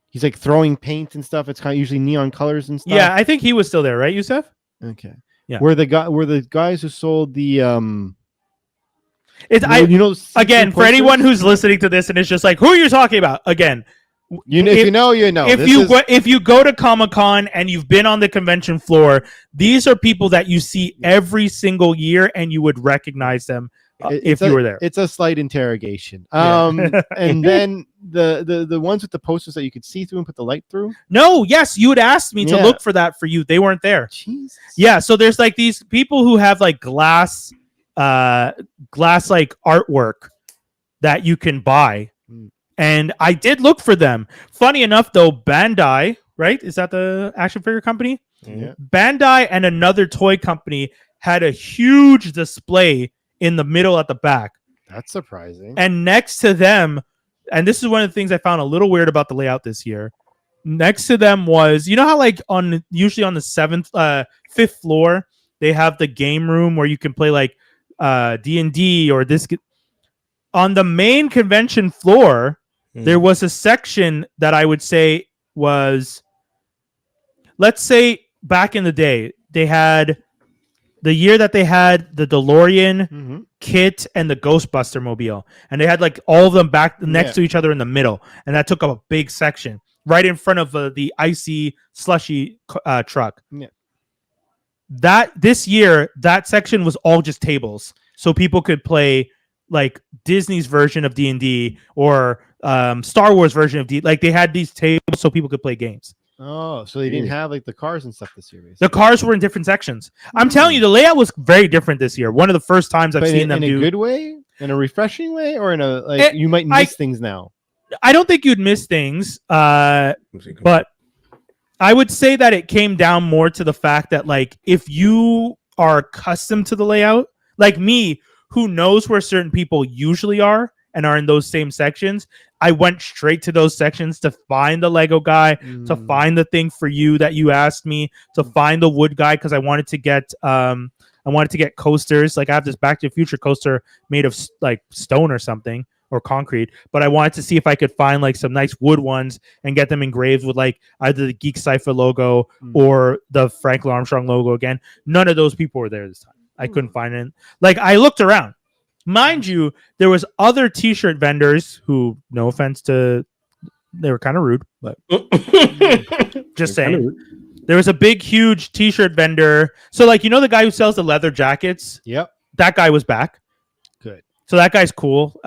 he's like throwing paint and stuff. It's kind of usually neon colors and stuff. Yeah, I think he was still there, right, Youssef? Okay. Yeah. Were the guys who sold the It's again for anyone who's listening to this and it's just like, who are you talking about? Again, if you know, you know. If you go to Comic-Con and you've been on the convention floor, these are people that you see every single year, and you would recognize them if you were there. It's a slight interrogation. And then the ones with the posters that you could see through and put the light through. No, yes, you had asked me to look for that for you. They weren't there. Jesus. Yeah, so there's like these people who have like glass like artwork that you can buy. And I did look for them. Funny enough, though, Bandai, right? Is that the action figure company? Yeah. Bandai and another toy company had a huge display in the middle at the back. That's surprising. And next to them, and this is one of the things I found a little weird about the layout this year. Next to them was, you know how like usually on the fifth floor, they have the game room where you can play like D&D or this. On the main convention floor, there was a section that I would say was, let's say back in the day, they had the year that they had the DeLorean, Kit, and the Ghostbuster mobile. And they had like all of them back next to each other in the middle. And that took up a big section right in front of the icy, slushy truck. Yeah. This year, that section was all just tables. So people could play like Disney's version of D&D or Star Wars version of D. Like they had these tables so people could play games. Oh, so they didn't have like the cars and stuff this year. Basically. The cars were in different sections. I'm telling you, the layout was very different this year. One of the first times I've seen them do in a good way, in a refreshing way, or in a like you might miss things now. I don't think you'd miss things, but I would say that it came down more to the fact that like if you are accustomed to the layout, like me, who knows where certain people usually are and are in those same sections, I went straight to those sections to find the Lego guy, to find the thing for you that you asked me, to find the wood guy because I wanted to get coasters. Like I have this Back to the Future coaster made of like stone or something or concrete, but I wanted to see if I could find like some nice wood ones and get them engraved with like either the GeekCypha logo or the Franklin Armstrong logo again. None of those people were there this time. I couldn't find it. Like I looked around. Mind you, there was other t-shirt vendors who, no offense to, they were kind of rude, but just saying. There was a big, huge t-shirt vendor. So like, you know, the guy who sells the leather jackets? Yep. That guy was back. Good. So that guy's cool.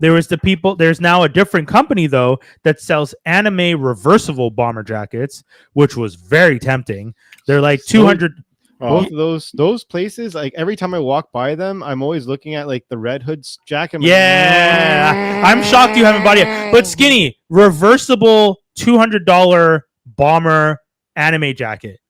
There's now a different company though that sells anime reversible bomber jackets, which was very tempting. They're like 200. Both of those places, like every time I walk by them, I'm always looking at like the Red Hood's jacket. Yeah, I'm shocked you haven't bought it. But Skinny, reversible $200 bomber anime jacket.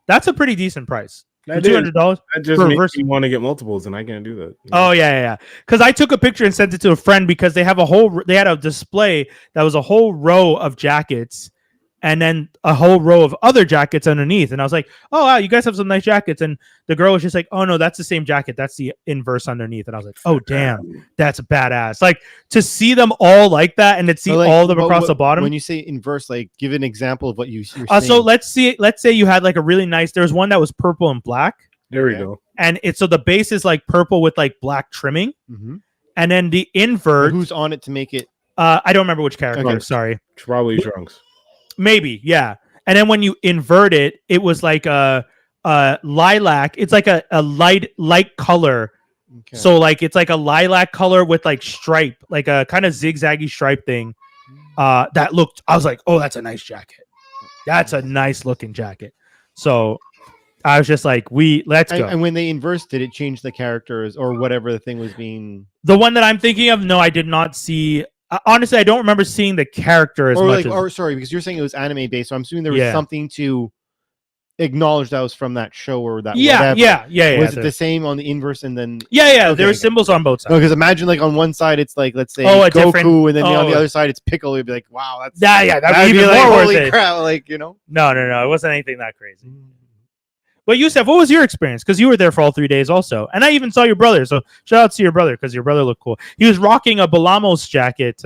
That's a pretty decent price. $200. That just makes you want to get multiples, and I can't do that. Oh yeah. Because I took a picture and sent it to a friend because they had a display that was a whole row of jackets. And then a whole row of other jackets underneath. And I was like, oh, wow, you guys have some nice jackets. And the girl was just like, oh, no, that's the same jacket. That's the inverse underneath. And I was like, oh, damn, that's badass. Like to see them all like that and to see all of them across the bottom. When you say inverse, like give an example of what you're saying. So let's say you had like a really nice, there was one that was purple and black. There we go. And so the base is like purple with like black trimming. Mm-hmm. And then the invert. And who's on it to make it? I don't remember which character. Okay. Sorry. Probably Trunks. Maybe, yeah. And then when you invert it, it was like a lilac. It's like a light color. Okay. So like it's like a lilac color with like stripe, like a kind of zigzaggy stripe thing. That looked. I was like, oh, that's a nice jacket. That's a nice looking jacket. So I was just like, let's go. And when they inversed, did it change the characters or whatever the thing was being? The one that I'm thinking of, no, I did not see. honestly, I don't remember seeing the character as or much like, as. or sorry, because you're saying it was anime based, so I'm assuming there was Yeah. something to acknowledge that was from that show or that Yeah, whatever. yeah. Was it the same on the inverse and then? Yeah. Okay, There were okay. symbols on both No, sides. because imagine like on one side it's like, let's say Oh, a Goku, different- and then on the oh. other side it's Piccolo. You'd be like, wow, that's Yeah, that'd that'd be even like, more worth holy it. crap, like, you know. No, it wasn't anything that crazy. But Youssef, what was your experience? Because you were there for all 3 days also. And I even saw your brother. So shout out to your brother because your brother looked cool. He was rocking a Balamos jacket.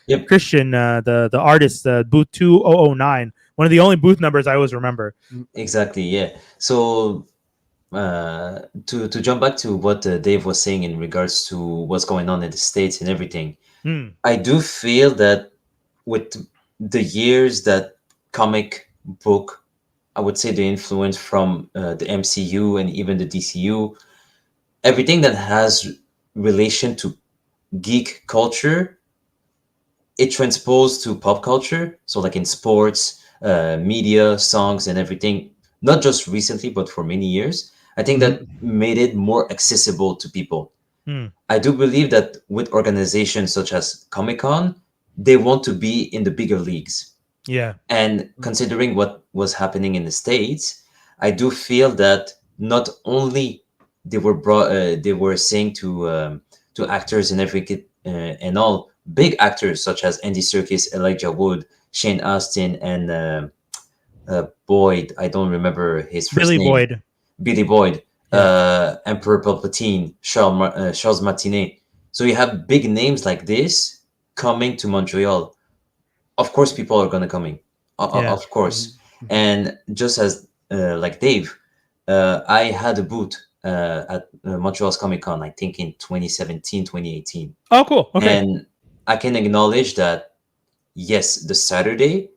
Yep. Christian, the artist, booth 2009. One of the only booth numbers I always remember. Exactly, yeah. So to jump back to what Dave was saying in regards to what's going on in the States and everything, I do feel that with the years that comic book, I would say the influence from the MCU and even the DCU, everything that has relation to geek culture, it transposed to pop culture. So like in sports, media, songs, and everything. Not just recently, but for many years. I think that made it more accessible to people. I do believe that with organizations such as Comic-Con, they want to be in the bigger leagues. Yeah. And considering what was happening in the States, I do feel that not only they were saying to actors and everything and all big actors such as Andy Serkis, Elijah Wood, Shane Austen, and Boyd. I don't remember his first name. Billy Boyd. Emperor Palpatine, Charles Martinet. So you have big names like this coming to Montreal. Of course, people are gonna coming. Of course, and just as like Dave, I had a booth at Montreal's Comic-Con, I think in 2017, 2018. Oh, cool. Okay. And I can acknowledge that, yes, the Saturday,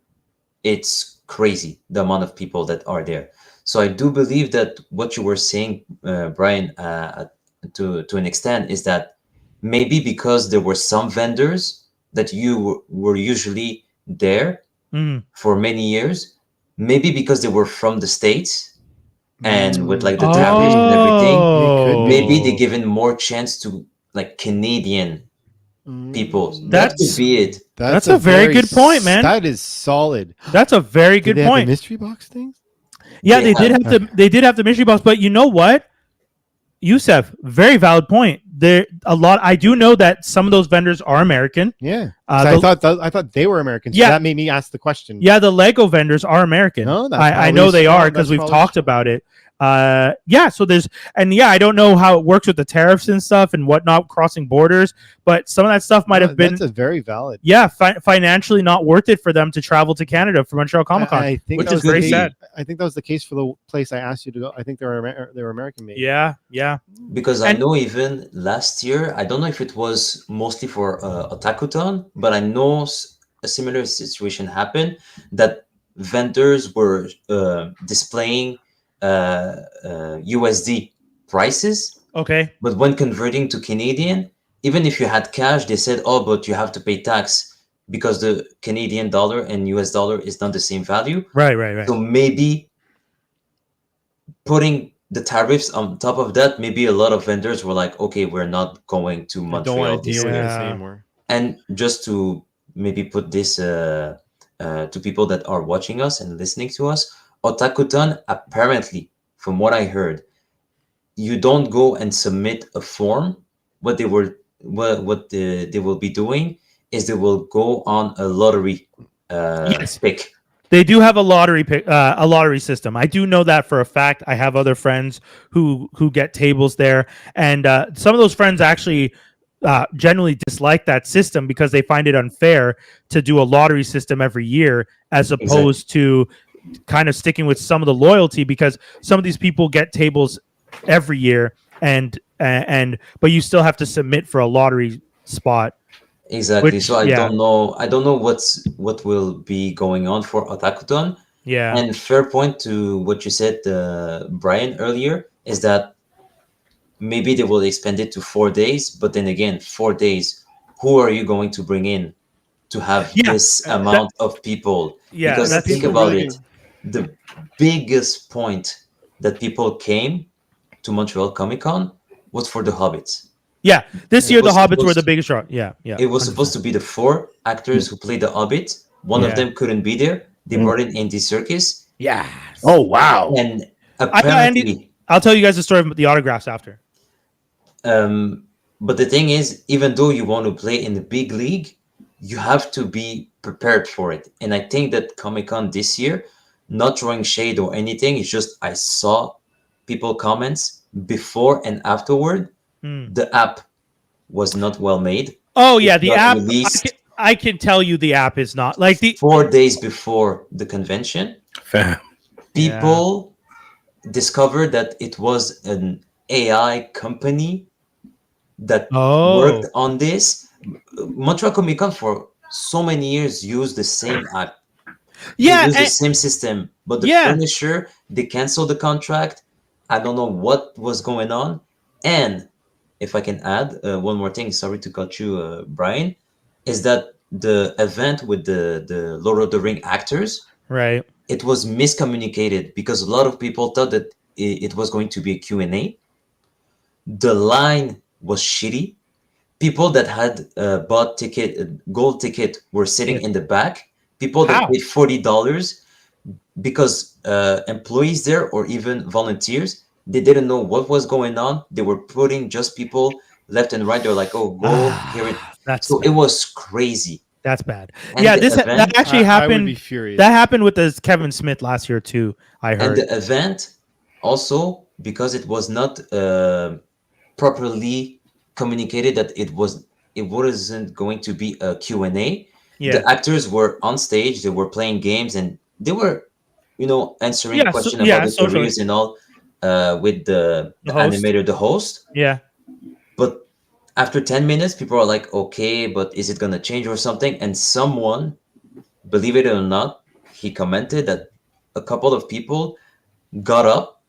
it's crazy the amount of people that are there. So I do believe that what you were saying, Brian, to an extent, is that maybe because there were some vendors that you were usually there for many years, maybe because they were from the States and with like the tariffs and everything, maybe they given more chance to like Canadian people. That could be it. That's a very good point, man. That is solid. That's a very good Did they point. have the mystery box things? Yeah, they did have the mystery box, but you know what? Youssef, very valid point. I do know that some of those vendors are American. Yeah. I thought they were American. So Yeah. that made me ask the question. Yeah, the Lego vendors are American. No, I know they are because we've talked about it. So I don't know how it works with the tariffs and stuff and whatnot crossing borders, but some of that stuff might have been That's a very valid. Yeah, financially not worth it for them to travel to Canada for Montreal Comic-Con, I think which that is was very the sad. I think that was the case for the place I asked you to go. I think they were American made. Yeah. Because I know even last year, I don't know if it was mostly for Otakuton, but I know a similar situation happened that vendors were displaying USD prices. Okay. But when converting to Canadian, even if you had cash, they said, "Oh, but you have to pay tax because the Canadian dollar and US dollar is not the same value." Right. So maybe putting the tariffs on top of that, maybe a lot of vendors were like, "Okay, we're not going to Montreal." Don't want to deal with Yeah. this anymore. And just to maybe put this to people that are watching us and listening to us, Otakuton, apparently, from what I heard, you don't go and submit a form. What they will be doing is they will go on a lottery pick. They do have a lottery system. I do know that for a fact. I have other friends who get tables there, and some of those friends actually generally dislike that system because they find it unfair to do a lottery system every year as opposed to kind of sticking with some of the loyalty, because some of these people get tables every year but you still have to submit for a lottery spot. Exactly. So I don't know what will be going on for Otakuton. Yeah. And fair point to what you said, Brian, earlier, is that maybe they will expand it to 4 days, but then again, 4 days, who are you going to bring in to have this amount of people? Yeah, because that's think about it, the biggest point that people came to Montreal Comic-Con was for the Hobbits. Yeah, this It year the was Hobbits were supposed the to- biggest draw. Yeah, yeah. It was 100%. supposed to be the 4 actors who played the Hobbit. One Yeah. of them couldn't be there. They brought in Andy Serkis, Yeah. Oh wow. and I got apparently, Andy. I'll tell you guys the story of the autographs after. but the thing is, even though you want to play in the big league, you have to be prepared for it. And I think that Comic-Con this year, not throwing shade or anything, it's just I saw people comments before and afterward. The app was not well made. Oh yeah, It the got app. released I can tell you the app is not like the 4 days before the convention. Fam. People discovered that it was an AI company that worked on this. Montreal Comic-Con for so many years used the same app. Yeah, They used the and- same system, but the Yeah. furniture, they canceled the contract. I don't know what was going on. And if I can add one more thing, sorry to cut you, Brian, is that the event with the Lord of the Ring actors, right. it was miscommunicated because a lot of people thought that it was going to be a Q&A. The line was shitty. People that had bought gold ticket were sitting in the back. People that How? paid $40 because employees there or even volunteers, they didn't know what was going on. They were putting just people left and right. They're like, oh, go here. That's So it was crazy. That's bad. And Yeah, the that event- actually I would happened. be furious. That happened with the Kevin Smith last year too. I And heard. the event also, because it was not properly communicated that it wasn't going to be a Q&A. Yeah. The actors were on stage, they were playing games, and they were, answering Yeah, questions yeah, about their socially. careers and all with the host. animator, the host. Yeah. But after 10 minutes, people are like, okay, but is it going to change or something? And someone, believe it or not, he commented that a couple of people got up,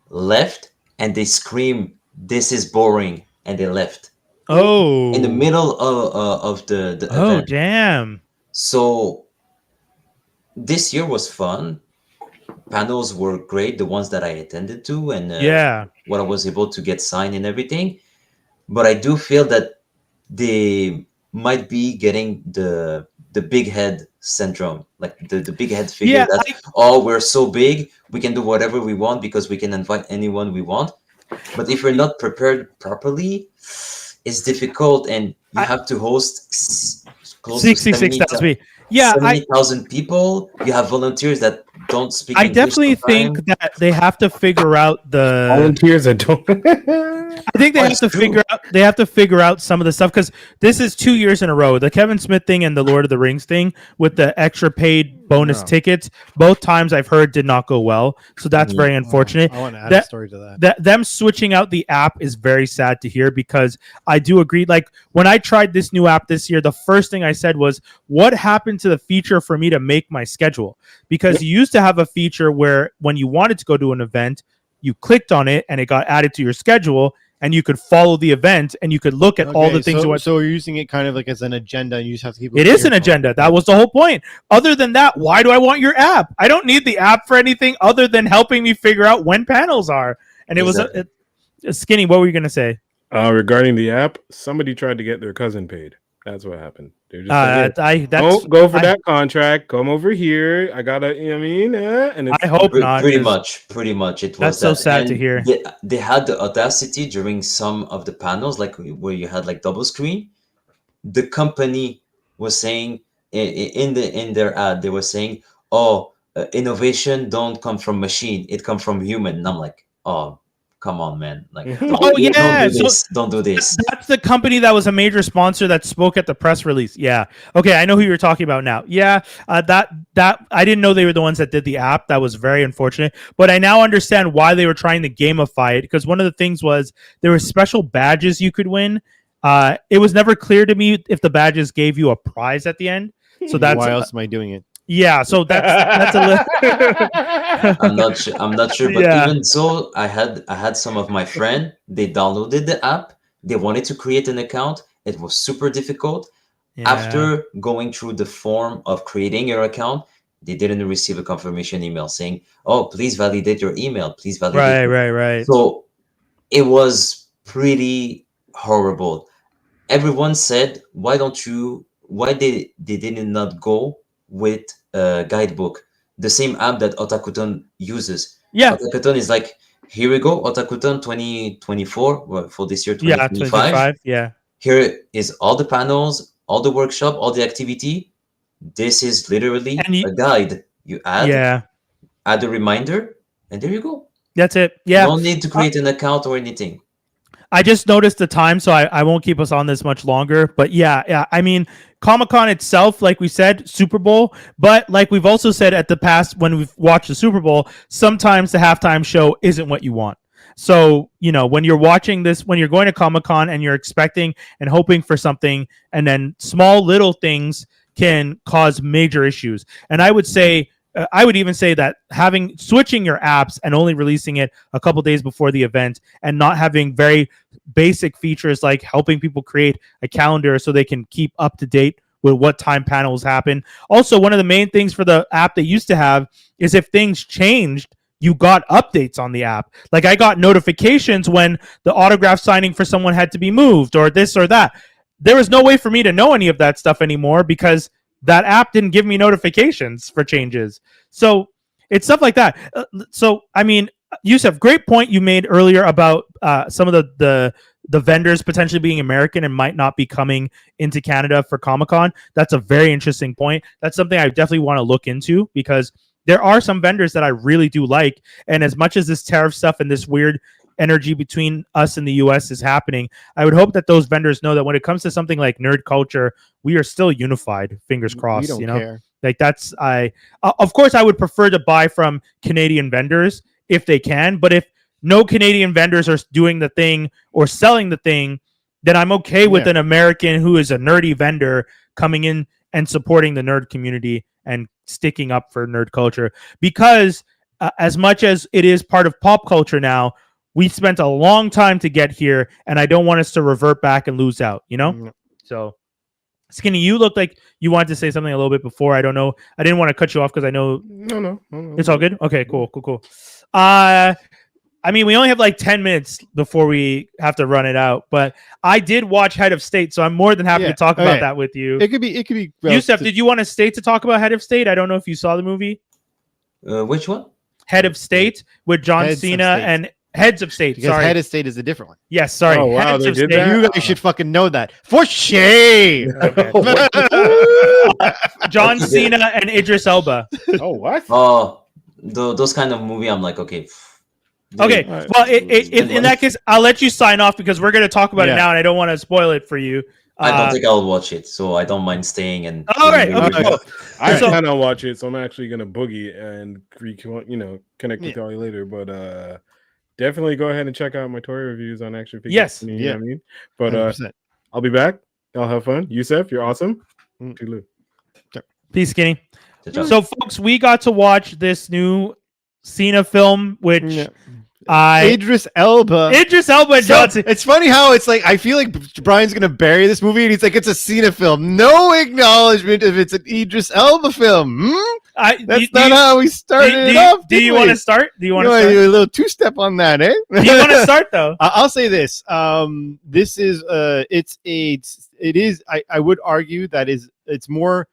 left, and they screamed, "This is boring," and they left Oh. in the middle of the Oh event. damn. So this year was fun. Panels were great, the ones that I attended to, and Yeah. what I was able to get signed and everything. But I do feel that they might be getting the big head syndrome, like the big head figure Yeah, that we're so big, we can do whatever we want because we can invite anyone we want. But if you're not prepared properly, it's difficult, and you have to host close to 66,000. Yeah, 70,000 people. You have volunteers that don't speak I English definitely sometimes. think that they have to figure out the. Volunteers that don't. I think they Oh, have it's to true. figure out. They have to figure out some of the stuff because this is 2 years in a row. The Kevin Smith thing and the Lord of the Rings thing with the extra paid bonus No. tickets. Both times I've heard did not go well. So that's very unfortunate. I want to add a That- story to that. That them switching out the app is very sad to hear because I do agree. Like when I tried this new app this year, the first thing I said was, "What happened to the feature for me to make my schedule?" Because you used to have a feature where when you wanted to go to an event, you clicked on it and it got added to your schedule, and you could follow the event and you could look at all Okay, the things. So, you want. so you're using it kind of like as an agenda, and you just have to keep. It is an agenda. That was the whole point. Other than that, why do I want your app? I don't need the app for anything other than helping me figure out when panels are. And it Exactly. was Skinny. What were you gonna say? Regarding the app, somebody tried to get their cousin paid. That's what happened. They're just like, "Hey, That's don't go for that contract. Come over here. I gotta. You know what I mean, and it's, I hope not. Pretty 'cause much. It was That's so that. sad to And hear. They had the audacity during some of the panels, like where you had like double screen. The company was saying in their ad, they were saying, "Oh, innovation don't come from machine; it come from human." And I'm like, "Oh, come on, man! Like, Oh, yeah, don't do this. Don't do this." That's the company that was a major sponsor that spoke at the press release. Yeah. Okay, I know who you're talking about now. Yeah, that I didn't know they were the ones that did the app. That was very unfortunate. But I now understand why they were trying to gamify it because one of the things was there were special badges you could win. It was never clear to me if the badges gave you a prize at the end. So that's Why else am I doing it? yeah. So that's a little. I'm not sure, but Yeah. even so, I had some of my friend. They downloaded the app. They wanted to create an account. It was super difficult. Yeah. After going through the form of creating your account, they didn't receive a confirmation email saying, "Oh, please validate your email. Please validate." Right. So it was pretty horrible. Everyone said, why they did not go with a guidebook, the same app that Otakuton uses. Yeah. Otakuton is like, here we go, Otakuton 2024, well, for this year, Yeah, 2025. 2025. Yeah. Here is all the panels, all the workshop, all the activity. This is literally And a guide. You add a reminder, and there you go. That's it. Yeah. No need to create an account or anything. I just noticed the time, so I won't keep us on this much longer. But yeah. I mean, Comic-Con itself, like we said, Super Bowl. But like we've also said at the past when we've watched the Super Bowl, sometimes the halftime show isn't what you want. So, when you're watching this, when you're going to Comic-Con and you're expecting and hoping for something, and then small little things can cause major issues. And I would even say that switching your apps and only releasing it a couple days before the event and not having very basic features like helping people create a calendar so they can keep up to date with what time panels happen. Also, one of the main things for the app they used to have is if things changed, you got updates on the app. Like I got notifications when the autograph signing for someone had to be moved or this or that. There was no way for me to know any of that stuff anymore because that app didn't give me notifications for changes. So it's stuff like that. I mean, Youssef, great point you made earlier about some of the vendors potentially being American and might not be coming into Canada for Comic-Con. That's a very interesting point. That's something I definitely want to look into because there are some vendors that I really do like. And as much as this tariff stuff and this weird energy between us and the US is happening, I would hope that those vendors know that when it comes to something like nerd culture, we are still unified. Fingers crossed. We don't care. Like that's of course I would prefer to buy from Canadian vendors if they can, but if no Canadian vendors are doing the thing or selling the thing, then I'm okay with an American who is a nerdy vendor coming in and supporting the nerd community and sticking up for nerd culture. Because as much as it is part of pop culture now, we spent a long time to get here, and I don't want us to revert back and lose out, So, Skinny, you looked like you wanted to say something a little bit before. I don't know. I didn't want to cut you off because I know... No. It's all good? Okay, cool. I mean, we only have like 10 minutes before we have to run it out, but I did watch Head of State, so I'm more than happy to talk about that with you. It could be. Youssef, did you want to stay to talk about Head of State? I don't know if you saw the movie. Which one? Head of State with John Cena and Heads of State. Because Head of State is a different one. Yes, sorry. Oh, wow, Heads they of did State. that? You guys should fucking know that. For shame. John Cena and Idris Elba. Oh, what? Oh, those kind of movie, I'm like, okay. Okay, well, in that case, I'll let you sign off because we're going to talk about it now, and I don't want to spoil it for you. I don't think I'll watch it, so I don't mind staying and. All right, okay, cool. I plan on watch it, so I'm actually gonna boogie and connect with y'all later. But definitely go ahead and check out my toy reviews on Action Figures. Yes, you know what I mean. But I'll be back. Y'all have fun. Youssef, you're awesome. Peace, Skinny. So, folks, we got to watch this new Cena film, which Idris Elba and John Cena. It's funny how it's like I feel like Brian's gonna bury this movie and he's like, it's a Cena film. No acknowledgement if it's an Idris Elba film. That's not how we started it off. Do you want to start? Do you want to start? A little two-step on that, eh? Do you want to start though? I'll say this. This is it is. I would argue that it's more.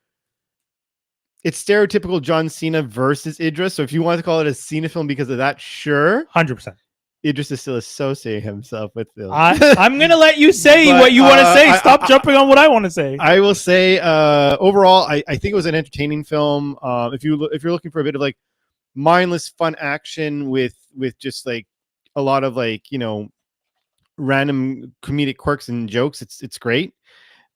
It's stereotypical John Cena versus Idris. So if you want to call it a Cena film because of that, sure. 100%. Idris is still associating himself with film. I'm going to let you say what you want to say. Stop jumping on what I want to say. I will say, overall, I think it was an entertaining film. If you're looking for a bit of like mindless fun action with just like a lot of like, random comedic quirks and jokes, it's great.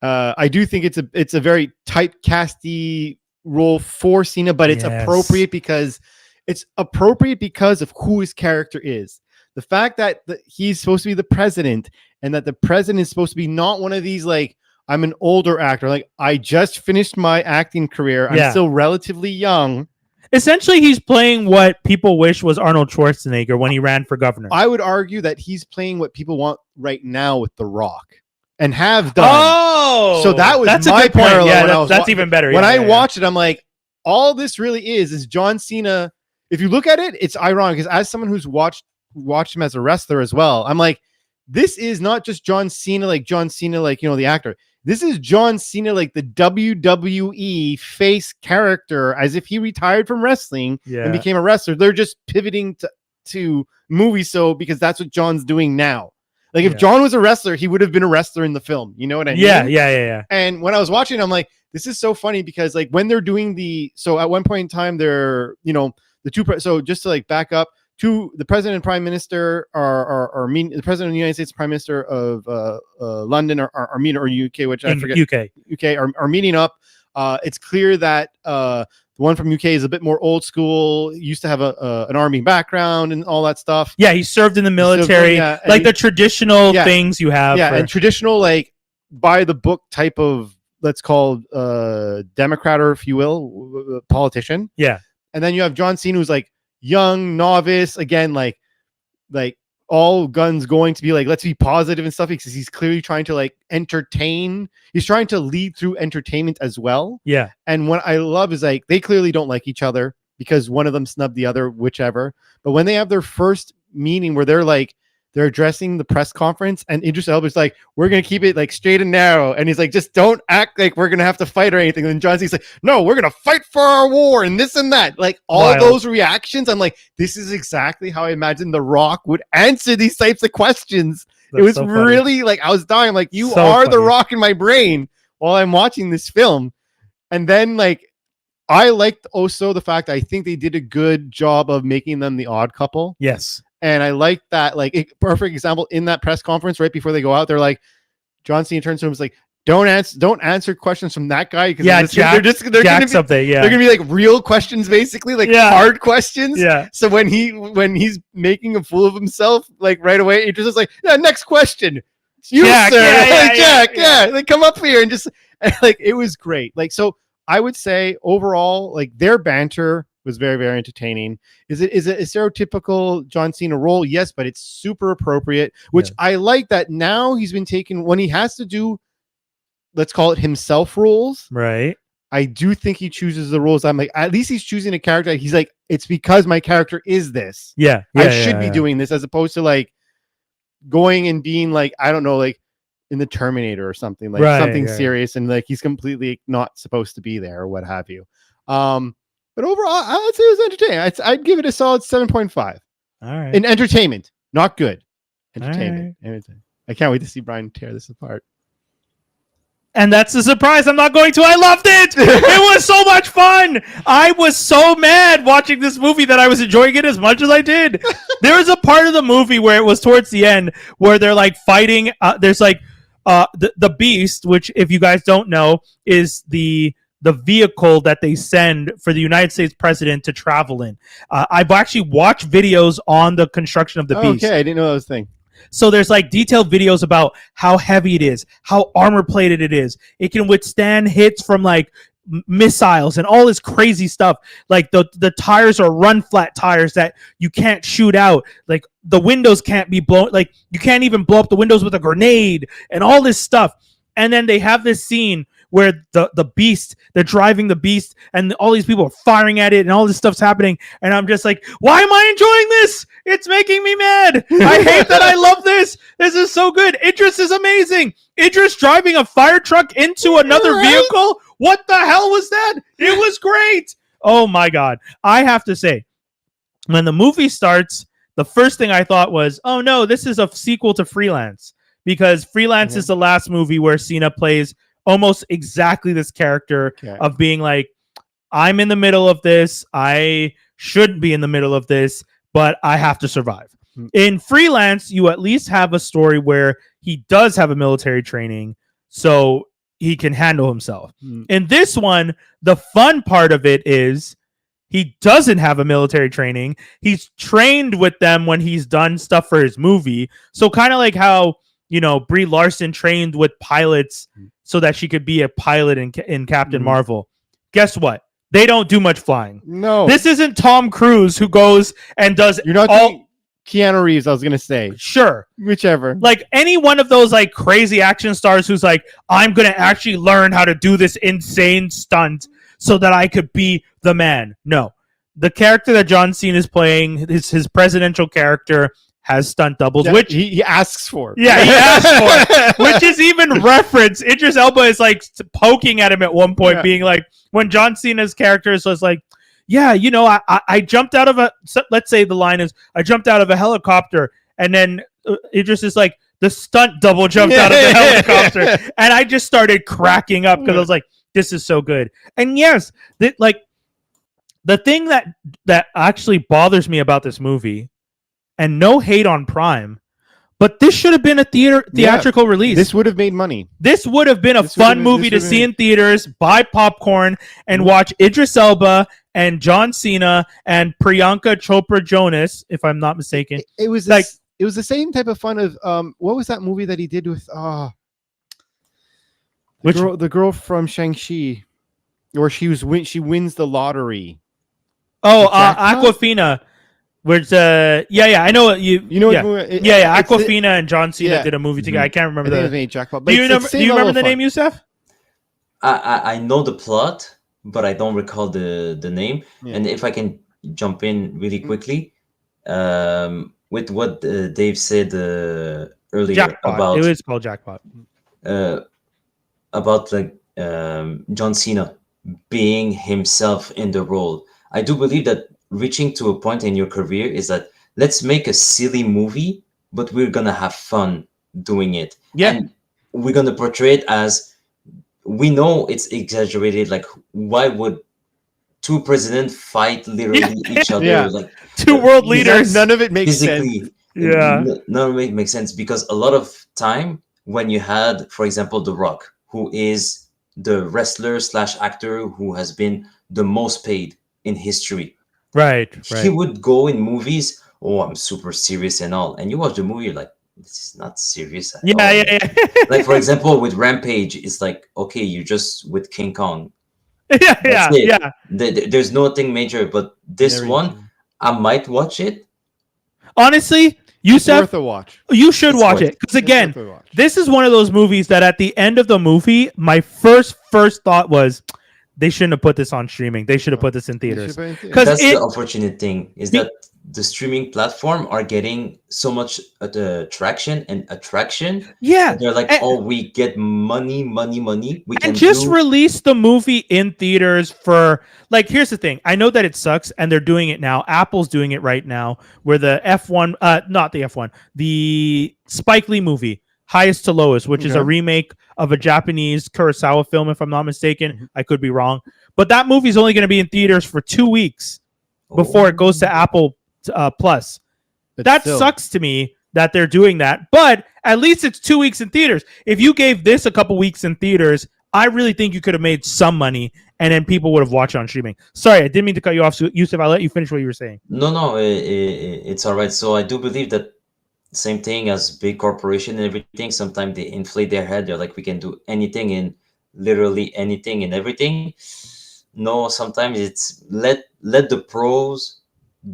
I do think it's a very typecasty role for Cena, but it's appropriate because of who his character is. The fact that he's supposed to be the president and that the president is supposed to be not one of these like, I'm an older actor, like I just finished my acting career, I'm still relatively young. Essentially, he's playing what people wish was Arnold Schwarzenegger when he ran for governor. I would argue that he's playing what people want right now with The Rock. And have done. Oh, so that's my parallel. Yeah, that's even better. When I watched it, I'm like, all this really is John Cena. If you look at it, it's ironic because as someone who's watched him as a wrestler as well, I'm like, this is not just John Cena, like the actor. This is John Cena, like the WWE face character, as if he retired from wrestling and became a wrestler. They're just pivoting to movies, because that's what John's doing now. Like if John was a wrestler, he would have been a wrestler in the film. You know what I mean? Yeah. And when I was watching, I'm like, this is so funny because like when they're doing so at one point in time, they're, the two, so just to like back up, the president and prime minister are meeting, the president of the United States, prime minister of London are meeting, or UK, which I forget. UK are meeting up. It's clear that the one from UK is a bit more old school, used to have an army background and all that stuff. Yeah, he served in the military, like the traditional things you have. Yeah, and traditional, like by the book type of, let's call Democrat, or if you will, politician. Yeah. And then you have John Cena, who's like young, novice, again, like all guns going to be like, let's be positive and stuff, because he's clearly trying to like entertain. He's trying to lead through entertainment as well. Yeah. And what I love is like, they clearly don't like each other because one of them snubbed the other, whichever. But when they have their first meeting where they're addressing the press conference, and Idris Elba's like, we're going to keep it like straight and narrow. And he's like, just don't act like we're going to have to fight or anything. And John Cena's like, no, we're going to fight for our war and this and that. Like all those reactions. I'm like, this is exactly how I imagine The Rock would answer these types of questions. It was so really like, I was dying. I'm like, you are The Rock in my brain while I'm watching this film. And then like, I liked also the fact I think they did a good job of making them the odd couple. Yes. And I like that, like, perfect example in that press conference right before they go out. They're like, John Cena turns to him and is like, don't answer questions from that guy, because they're gonna be like real questions, basically, like hard questions. Yeah. So when he's making a fool of himself, like right away, it just is like, next question. You, Jack, sir. Jack. Like, come up here and just like, it was great. Like, so I would say overall, like their banter was very, very entertaining. Is it a stereotypical John Cena role? Yes, but it's super appropriate, which I like that now he's been taken when he has to do, let's call it himself roles. Right. I do think he chooses the roles. I'm like, at least he's choosing a character. He's like, it's because my character is this. Yeah. I should be doing this, as opposed to like going and being like, I don't know, like in the Terminator or something, like something serious, and like he's completely not supposed to be there or what have you. But overall, I would say it was entertaining. I'd give it a solid 7.5. All right. In entertainment, not good. Entertainment. I can't wait to see Brian tear this apart. And that's the surprise. I'm not going to. I loved it. It was so much fun. I was so mad watching this movie that I was enjoying it as much as I did. There was a part of the movie where it was towards the end where they're like fighting. There's like the Beast, which if you guys don't know is the vehicle that they send for the United States president to travel in. I've actually watched videos on the construction of the Beast. Okay, I didn't know that was a thing. So there's like detailed videos about how heavy it is, how armor plated it is. It can withstand hits from like missiles and all this crazy stuff. Like the tires are run flat tires that you can't shoot out. Like the windows can't be blown. Like you can't even blow up the windows with a grenade and all this stuff. And then they have this scene where the Beast, they're driving the Beast and all these people are firing at it and all this stuff's happening. And I'm just like, why am I enjoying this? It's making me mad. I hate that I love this. This is so good. Idris is amazing. Idris driving a fire truck into another vehicle. What the hell was that? It was great. Oh my God. I have to say, when the movie starts, the first thing I thought was, oh no, this is a sequel to Freelance, because Freelance is the last movie where Cena plays almost exactly this character of being like, I'm in the middle of this. I shouldn't be in the middle of this, but I have to survive. In Freelance, you at least have a story where he does have a military training, so he can handle himself. In this one, the fun part of it is he doesn't have a military training. He's trained with them when he's done stuff for his movie. So kind of like how, you know, Brie Larson trained with pilots so that she could be a pilot in Captain Marvel. Guess what? They don't do much flying. No. This isn't Tom Cruise who goes and does You're not all... Keanu Reeves, I was going to say. Sure. Whichever. Like any one of those like crazy action stars who's like, I'm going to actually learn how to do this insane stunt so that I could be the man. No. The character that John Cena is playing, his presidential character, has stunt doubles, Yeah, which he asks for. yeah, he asked for it, which is even reference. Idris Elba is like poking at him at one point, Yeah. being like, when John Cena's character was like, yeah, you know, I jumped out of let's say the line is, I jumped out of a helicopter, and then Idris is like, the stunt double jumped out of the helicopter, and I just started cracking up because I was like, this is so good. And yes, like the thing that actually bothers me about this movie, and no hate on Prime, but this should have been a theatrical release. This would have made money. This would have been a fun movie to see in theaters, buy popcorn, and watch Idris Elba and John Cena and Priyanka Chopra Jonas, if I'm not mistaken. It was like it was the same type of fun of what was that movie that he did with the girl from Shang-Chi, where she wins the lottery. Oh, Aquafina. Which yeah, I know you know yeah. Aquafina and John Cena did a movie together. I can't remember the name. Jackpot. Do you remember the name, Youssef? I know the plot, but I don't recall the name. Yeah. And if I can jump in really quickly, with what Dave said earlier Jackpot. about It was called Jackpot. About like John Cena being himself in the role. I do believe that reaching to a point in your career is that let's make a silly movie, but we're gonna have fun doing it. Yeah. And we're gonna portray it as, we know it's exaggerated. Like, why would two presidents fight literally each other? Yeah. Like Two world leaders. None of it makes physically. sense. Yeah. None of it makes sense, because a lot of time when you had, for example, The Rock, who is the wrestler / actor who has been the most paid in history. Right. He would go in movies, oh, I'm super serious and all. And you watch the movie, you're like, this is not serious at all. Yeah. Like, for example, with Rampage, it's like, okay, you're just with King Kong. yeah. There's nothing major, but this one, I might watch it. Honestly, It's Youssef, worth a watch. you should It's watch worth it. Because again, It's worth a watch. this is one of those movies that at the end of the movie, my first thought was, they shouldn't have put this on streaming. They should have put this in theaters. Because That's the unfortunate thing, is that the streaming platform are getting so much traction and attraction. Yeah. They're like, oh, we get money. We can just release the movie in theaters for, like, here's the thing. I know that it sucks, and they're doing it now. Apple's doing it right now, where the the Spike Lee movie, Highest to Lowest, which is a remake of a Japanese Kurosawa film, if I'm not mistaken. I could be wrong. But that movie's only going to be in theaters for 2 weeks before it goes to Apple Plus. That sucks to me that they're doing that. But at least it's 2 weeks in theaters. If you gave this a couple weeks in theaters, I really think you could have made some money, and then people would have watched on streaming. Sorry, I didn't mean to cut you off, Youssef. I'll let you finish what you were saying. No, it's all right. So I do believe that same thing as big corporation and everything. Sometimes they inflate their head. They're like, we can do anything and literally anything and everything. No, sometimes it's let the pros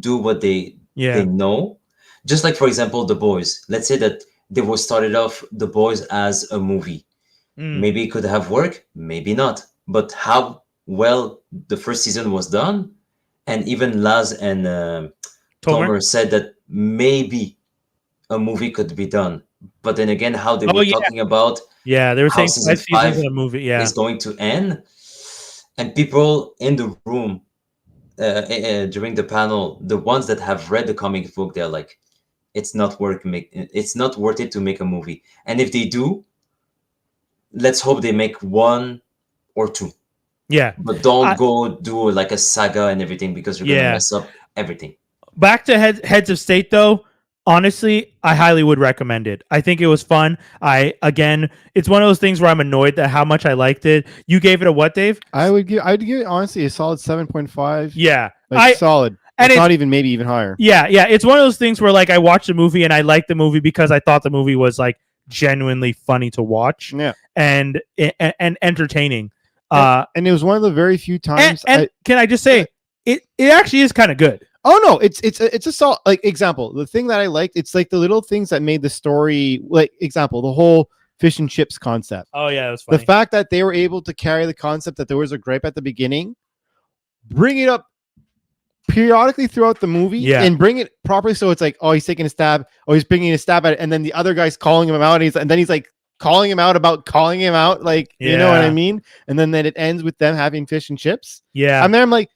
do what they know. Just like, for example, The Boys. Let's say that they were started off The Boys as a movie. Maybe it could have worked, maybe not. But how well the first season was done, and even Laz and Tomer said that maybe a movie could be done. But then again, how they were talking about they were saying season 5 of a movie is going to end, and people in the room during the panel, the ones that have read the comic book, they're like, it's not worth it to make a movie. And if they do, let's hope they make 1 or 2. Yeah, but don't go do like a saga and everything, because you're gonna mess up everything. Back to Heads of State, though. Honestly, I highly would recommend it. I think it was fun. It's one of those things where I'm annoyed at how much I liked it. You gave it a what, Dave? I'd give it honestly a solid 7.5. Yeah, solid. And it's not maybe even higher. Yeah. It's one of those things where, like, I watched the movie and I liked the movie because I thought the movie was, like, genuinely funny to watch. Yeah, and entertaining. And it was one of the very few times. And can I just say, it actually is kind of good. Oh no, it's a solid, like, example. The thing that I liked, it's like the little things that made the story, like, example, the whole fish and chips concept. Oh yeah, it was funny. The fact that they were able to carry the concept that there was a gripe at the beginning, bring it up periodically throughout the movie, Yeah. and bring it properly. So it's like, oh, he's taking a stab. Oh, he's bringing a stab at it, and then the other guy's calling him out, and then he's like calling him out about calling him out, like you know what I Yeah. mean. And then it ends with them having fish and chips. Yeah. And then I'm like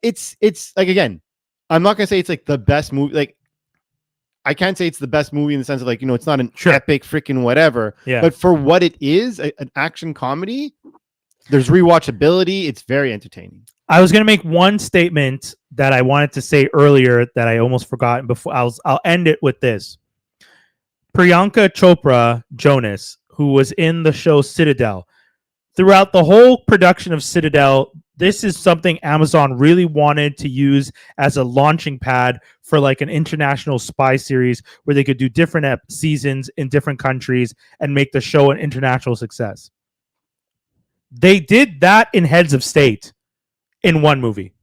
it's like, again, I'm not gonna say it's like the best movie. Like, I can't say it's the best movie in the sense of like, it's not an epic freaking whatever. Yeah. But for what it is, an action comedy, there's rewatchability. It's very entertaining. I was going to make one statement that I wanted to say earlier that I almost forgot. Before I'll end it with this. Priyanka Chopra Jonas, who was in the show Citadel, throughout the whole production of Citadel, this is something Amazon really wanted to use as a launching pad for like an international spy series where they could do different seasons in different countries and make the show an international success. They did that in Heads of State in one movie.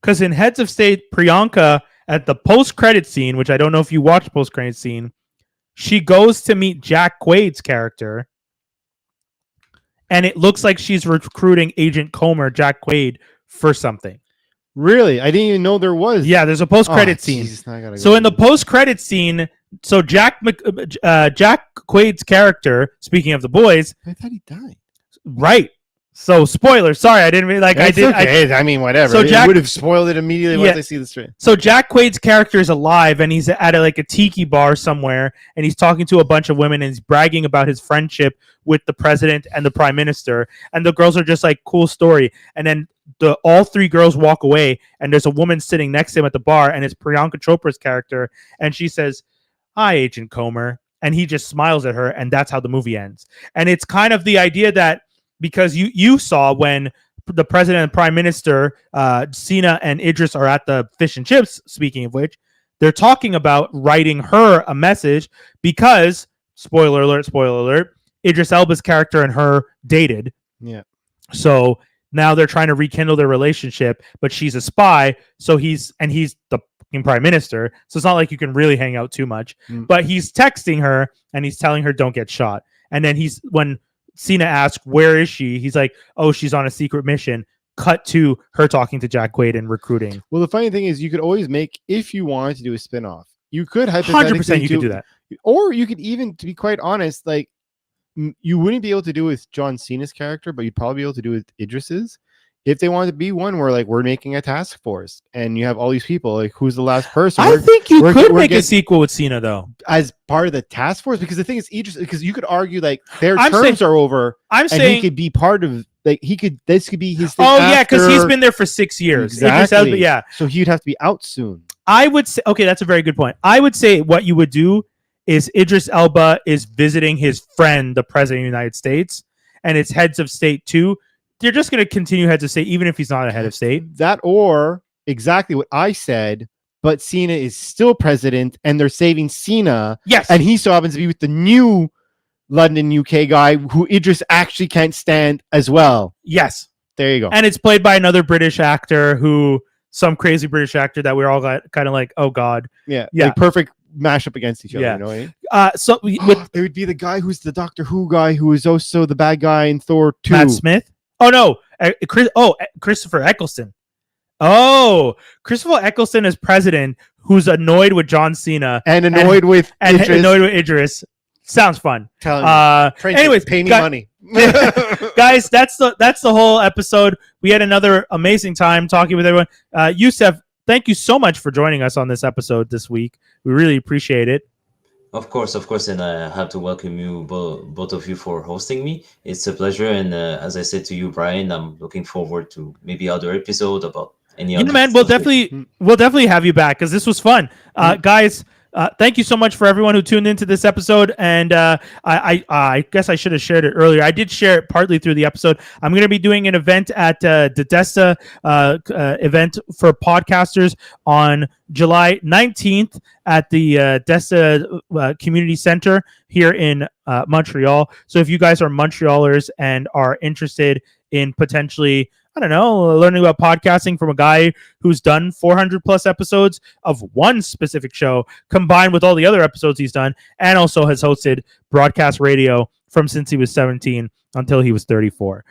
Because in Heads of State, Priyanka, at the post-credit scene, which I don't know if you watched post-credit scene, she goes to meet Jack Quaid's character, and it looks like she's recruiting Agent Comer, Jack Quaid, for something. Really? I didn't even know there was. Yeah, there's a post-credit scene. Jesus, now I gotta So go. in the post-credit scene, so Jack Quaid's character, speaking of the boys, I thought he died. right? So spoiler. Sorry, I didn't mean like I It's did. okay. I mean, whatever. So So I would have spoiled it immediately once I see the straight. So Jack Quaid's character is alive, and he's at a tiki bar somewhere, and he's talking to a bunch of women, and he's bragging about his friendship with the president and the prime minister, and the girls are just like, cool story. And then all three girls walk away, and there's a woman sitting next to him at the bar, and it's Priyanka Chopra's character, and she says, "Hi, Agent Comer," and he just smiles at her, and that's how the movie ends. And it's kind of the idea that because you saw when the president and prime minister, Cena and Idris, are at the fish and chips, speaking of which, they're talking about writing her a message because, spoiler alert, Idris Elba's character and her dated. Yeah. So now they're trying to rekindle their relationship, but she's a spy, so he's the prime minister, so it's not like you can really hang out too much. But he's texting her, and he's telling her, don't get shot. And then when Cena asks, where is she? He's like, oh, she's on a secret mission. Cut to her talking to Jack Quaid and recruiting. Well, the funny thing is, you could always make, if you wanted to do a spin-off, you could hypothetically 100% you could do that. Or you could even, to be quite honest, like, you wouldn't be able to do with John Cena's character, but you'd probably be able to do with Idris's. If they wanted to be one where, like, we're making a task force and you have all these people, like, who's the last person? I think you could make a sequel with Cena, though. As part of the task force, because the thing is, Idris, because you could argue, like, their terms are over. I'm saying he could be part of, like, this could be his thing. Oh, yeah, because he's been there for 6 years. Exactly. Yeah. So he'd have to be out soon. I would say, okay, that's a very good point. I would say what you would do is Idris Elba is visiting his friend, the president of the United States, and it's Heads of State 2. They're just going to continue Heads of State, even if he's not a head of state. That, or exactly what I said, but Cena is still president, and they're saving Cena. Yes. And he so happens to be with the new London, UK guy who Idris actually can't stand as well. Yes. There you go. And it's played by another British actor some crazy British actor that we're all kind of like, oh, God. Yeah. Yeah. Like perfect mashup against each other. Yeah. You know what I mean? So it would be the guy who's the Doctor Who guy who is also the bad guy in Thor 2. Matt Smith? Oh, no. Christopher Eccleston. Oh, Christopher Eccleston is president who's annoyed with John Cena. And annoyed with Idris. Annoyed with Idris. Sounds fun. Anyways, pay me money. Guys, that's the whole episode. We had another amazing time talking with everyone. Youssef, thank you so much for joining us on this episode this week. We really appreciate it. Of course, and I have to welcome you both of you for hosting me. It's a pleasure, and as I said to you, Brian, I'm looking forward to maybe other episode about any other. Man, we'll definitely have you back because this was fun, guys. Thank you so much for everyone who tuned into this episode. And I guess I should have shared it earlier. I did share it partly through the episode. I'm going to be doing an event at the Desta event for podcasters on July 19th at the Desta Community Center here in Montreal. So if you guys are Montrealers and are interested in potentially, I don't know, learning about podcasting from a guy who's done 400 plus episodes of one specific show combined with all the other episodes he's done, and also has hosted broadcast radio from since he was 17 until he was 34.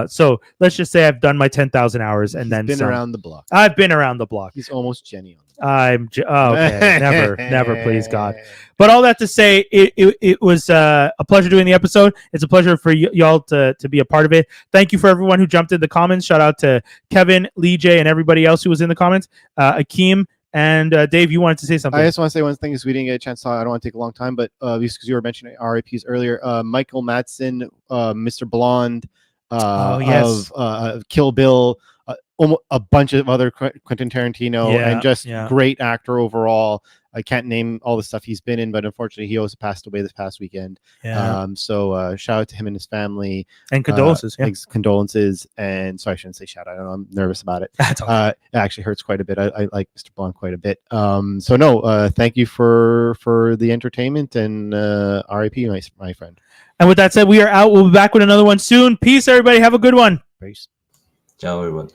So let's just say I've done my 10,000 hours and then been some. around the block. I've been around the block. He's almost Jenny on Okay. never, please God. But all that to say, it was a pleasure doing the episode. It's a pleasure for y'all to be a part of it. Thank you for everyone who jumped in the comments. Shout out to Kevin, Lee J, and everybody else who was in the comments. Akeem and Dave, you wanted to say something. I just want to say one thing is we didn't get a chance to talk. I don't want to take a long time, but because you were mentioning RIPs earlier, Michael Madsen, Mr. Blonde, of Kill Bill, a bunch of other Quentin Tarantino, and just great actor overall. I can't name all the stuff he's been in, but unfortunately, he also passed away this past weekend. So shout out to him and his family. And condolences. Condolences. And sorry, I shouldn't say shout out. I don't know, I'm nervous about it. It actually hurts quite a bit. I like Mr. Blonde quite a bit. Thank you for the entertainment, and RIP, my friend. And with that said, we are out. We'll be back with another one soon. Peace, everybody. Have a good one. Peace. Ciao, everyone.